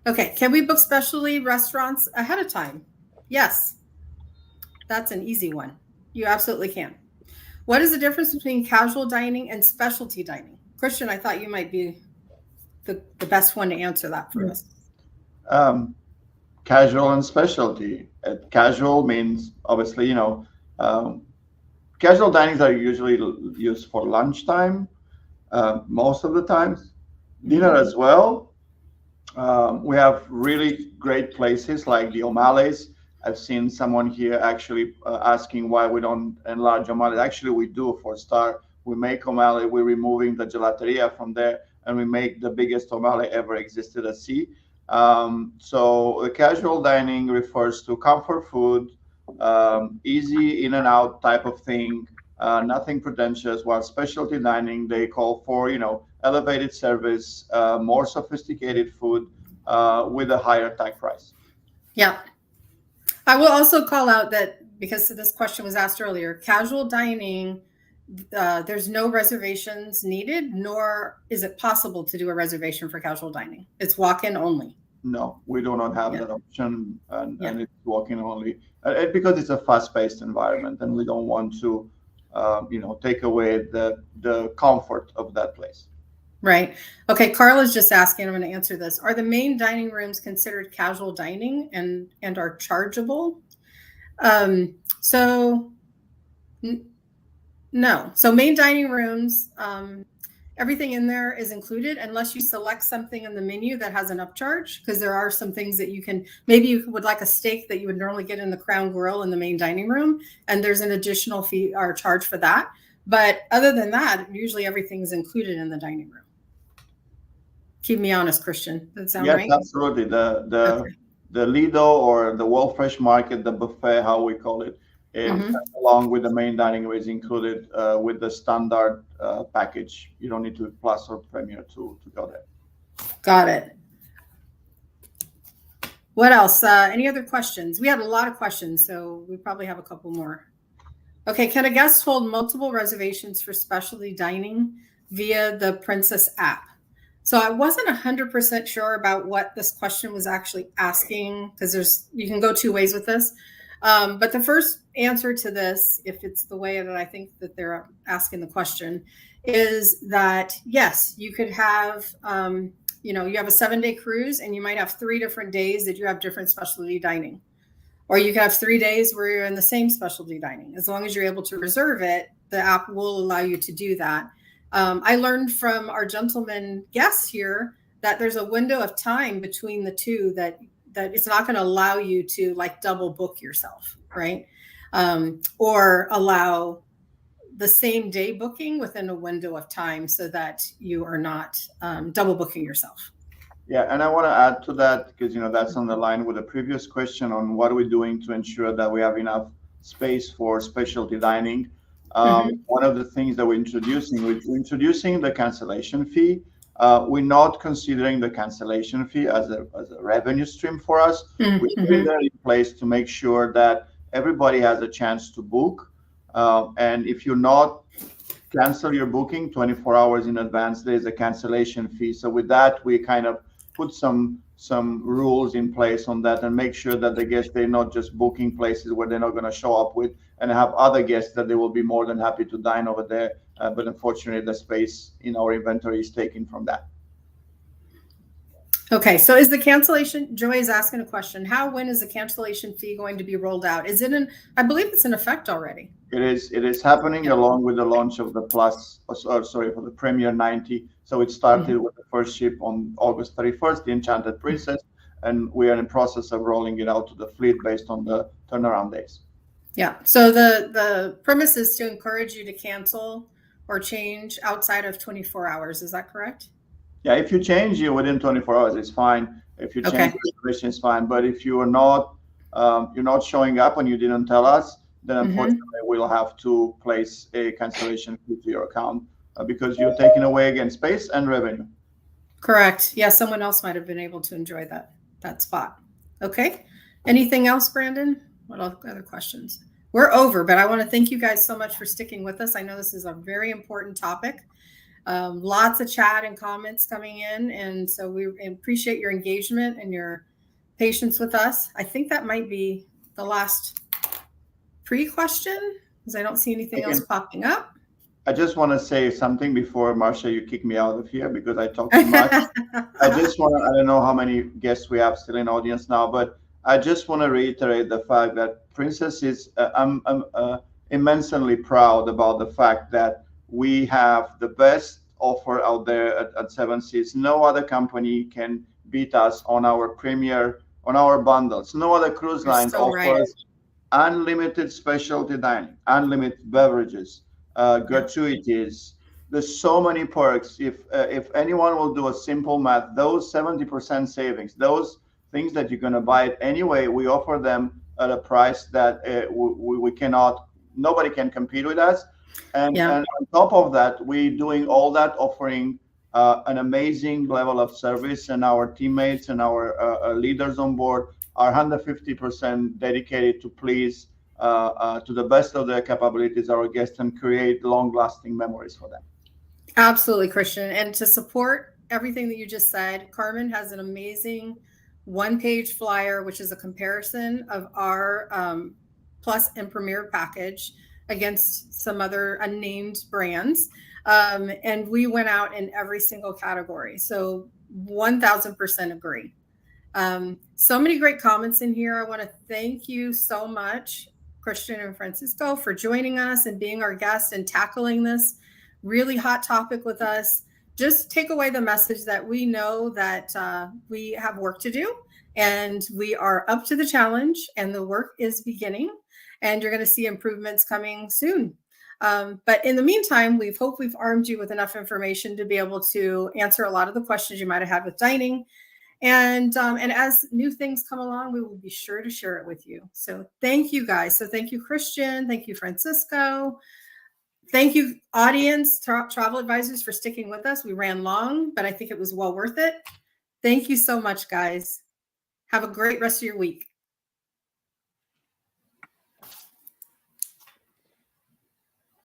Speaker 1: Okay. Can we book specialty restaurants ahead of time? Yes. That's an easy one. You absolutely can. What is the difference between casual dining and specialty dining? Christian, I thought you might be the best one to answer that for us.
Speaker 2: Casual and specialty. Casual means obviously, casual dinings are usually used for lunchtime, most of the times. Dinner as well. We have really great places like the O'Malley's. I've seen someone here actually asking why we don't enlarge O'Malley. Actually, we do for Star. We make O'Malley. We're removing the gelateria from there, and we make the biggest O'Malley ever existed at sea. So the casual dining refers to comfort food, easy in and out type of thing, nothing pretentious. While specialty dining, they call for elevated service, more sophisticated food with a higher tag price.
Speaker 1: Yeah. I will also call out that because this question was asked earlier, casual dining, there's no reservations needed, nor is it possible to do a reservation for casual dining. It's walk-in only.
Speaker 2: No, we do not have that option, and it's walk-in only because it's a fast-paced environment, and we don't want to, take away the comfort of that place.
Speaker 1: Right. Okay. Carla's just asking, I'm going to answer this. Are the main dining rooms considered casual dining and are chargeable? No. So main dining rooms, everything in there is included unless you select something in the menu that has an upcharge, because there are some things that maybe you would like a steak that you would normally get in the Crown Grill in the main dining room, and there's an additional fee or charge for that. But other than that, usually everything's included in the dining room. Keep me honest, Christian. Does that sound right?
Speaker 2: Yes, absolutely. The Lido or the World Fresh Market, the buffet, how we call it, along with the main dining room is included with the standard package. You don't need to plus or premier to go there.
Speaker 1: Got it. What else? Any other questions? We had a lot of questions, so we probably have a couple more. Okay, can a guest hold multiple reservations for specialty dining via the Princess app? So I wasn't 100% sure about what this question was actually asking, because you can go two ways with this. But the first answer to this, if it's the way that I think that they're asking the question, is that yes, you could have, you have a 7-day cruise and you might have 3 different days that you have different specialty dining. Or you can have 3 days where you're in the same specialty dining. As long as you're able to reserve it, the app will allow you to do that. I learned from our gentleman guests here that there's a window of time between the two that it's not going to allow you to double book yourself, right? or allow the same day booking within a window of time so that you are not double booking yourself.
Speaker 2: Yeah, and I want to add to that because that's on the line with the previous question on what are we doing to ensure that we have enough space for specialty dining. One of the things that we're introducing the cancellation fee. We're not considering the cancellation fee as a revenue stream for us. We're putting that in place to make sure that everybody has a chance to book. And if you're not cancel your booking 24 hours in advance, there's a cancellation fee. So with that, we kind of put some rules in place on that and make sure that the guests, they're not just booking places where they're not going to show up with, and have other guests that they will be more than happy to dine over there. But unfortunately, the space in our inventory is taken from that.
Speaker 1: Okay, so is the cancellation, Joy is asking a question, when is the cancellation fee going to be rolled out? Is it I believe it's in effect already.
Speaker 2: It is happening along with the launch of the for the Premier 90. So it started with the first ship on August 31st, the Enchanted Princess, and we are in the process of rolling it out to the fleet based on the turnaround days.
Speaker 1: Yeah, so the premise is to encourage you to cancel or change outside of 24 hours. Is that correct?
Speaker 2: Yeah, if you change it within 24 hours, it's fine. If you change the reservation, it's fine. But if you are not, you're not showing up and you didn't tell us, then unfortunately we'll have to place a cancellation fee to your account because you're taking away again space and revenue.
Speaker 1: Correct. Yeah, someone else might have been able to enjoy that spot. Okay. Anything else, Brandon? What other questions? We're over, but I want to thank you guys so much for sticking with us. I know this is a very important topic. Lots of chat and comments coming in, and so we appreciate your engagement and your patience with us. I think that might be the last pre-question because I don't see anything else popping up.
Speaker 2: I just want to say something before, Marcia, you kick me out of here because I talk too much. I don't know how many guests we have still in audience now, but I just want to reiterate the fact that Princess is, I'm immensely proud about the fact that we have the best offer out there at Seven Seas. No other company can beat us on our Premier, on our bundles. No other cruise line offers unlimited specialty dining, unlimited beverages, gratuities. There's so many perks. If anyone will do a simple math, those 70% savings, those things that you're going to buy it anyway, we offer them at a price that we cannot, nobody can compete with us. And on top of that, we're doing all that, offering an amazing level of service, and our teammates and our leaders on board are 150% dedicated to please, to the best of their capabilities, our guests, and create long-lasting memories for them.
Speaker 1: Absolutely, Christian. And to support everything that you just said, Carmen has an amazing one-page flyer, which is a comparison of our Plus and Premier package against some other unnamed brands. And we went out in every single category. So 1000% agree. So many great comments in here. I want to thank you so much, Christian and Francisco, for joining us and being our guest and tackling this really hot topic with us. Just take away the message that we know that we have work to do, and we are up to the challenge, and the work is beginning, and you're going to see improvements coming soon. But in the meantime, we've armed you with enough information to be able to answer a lot of the questions you might have had with dining. And as new things come along, we will be sure to share it with you. So thank you guys. So thank you, Christian. Thank you, Francisco. Thank you, audience, travel advisors, for sticking with us. We ran long, but I think it was well worth it. Thank you so much, guys. Have a great rest of your week.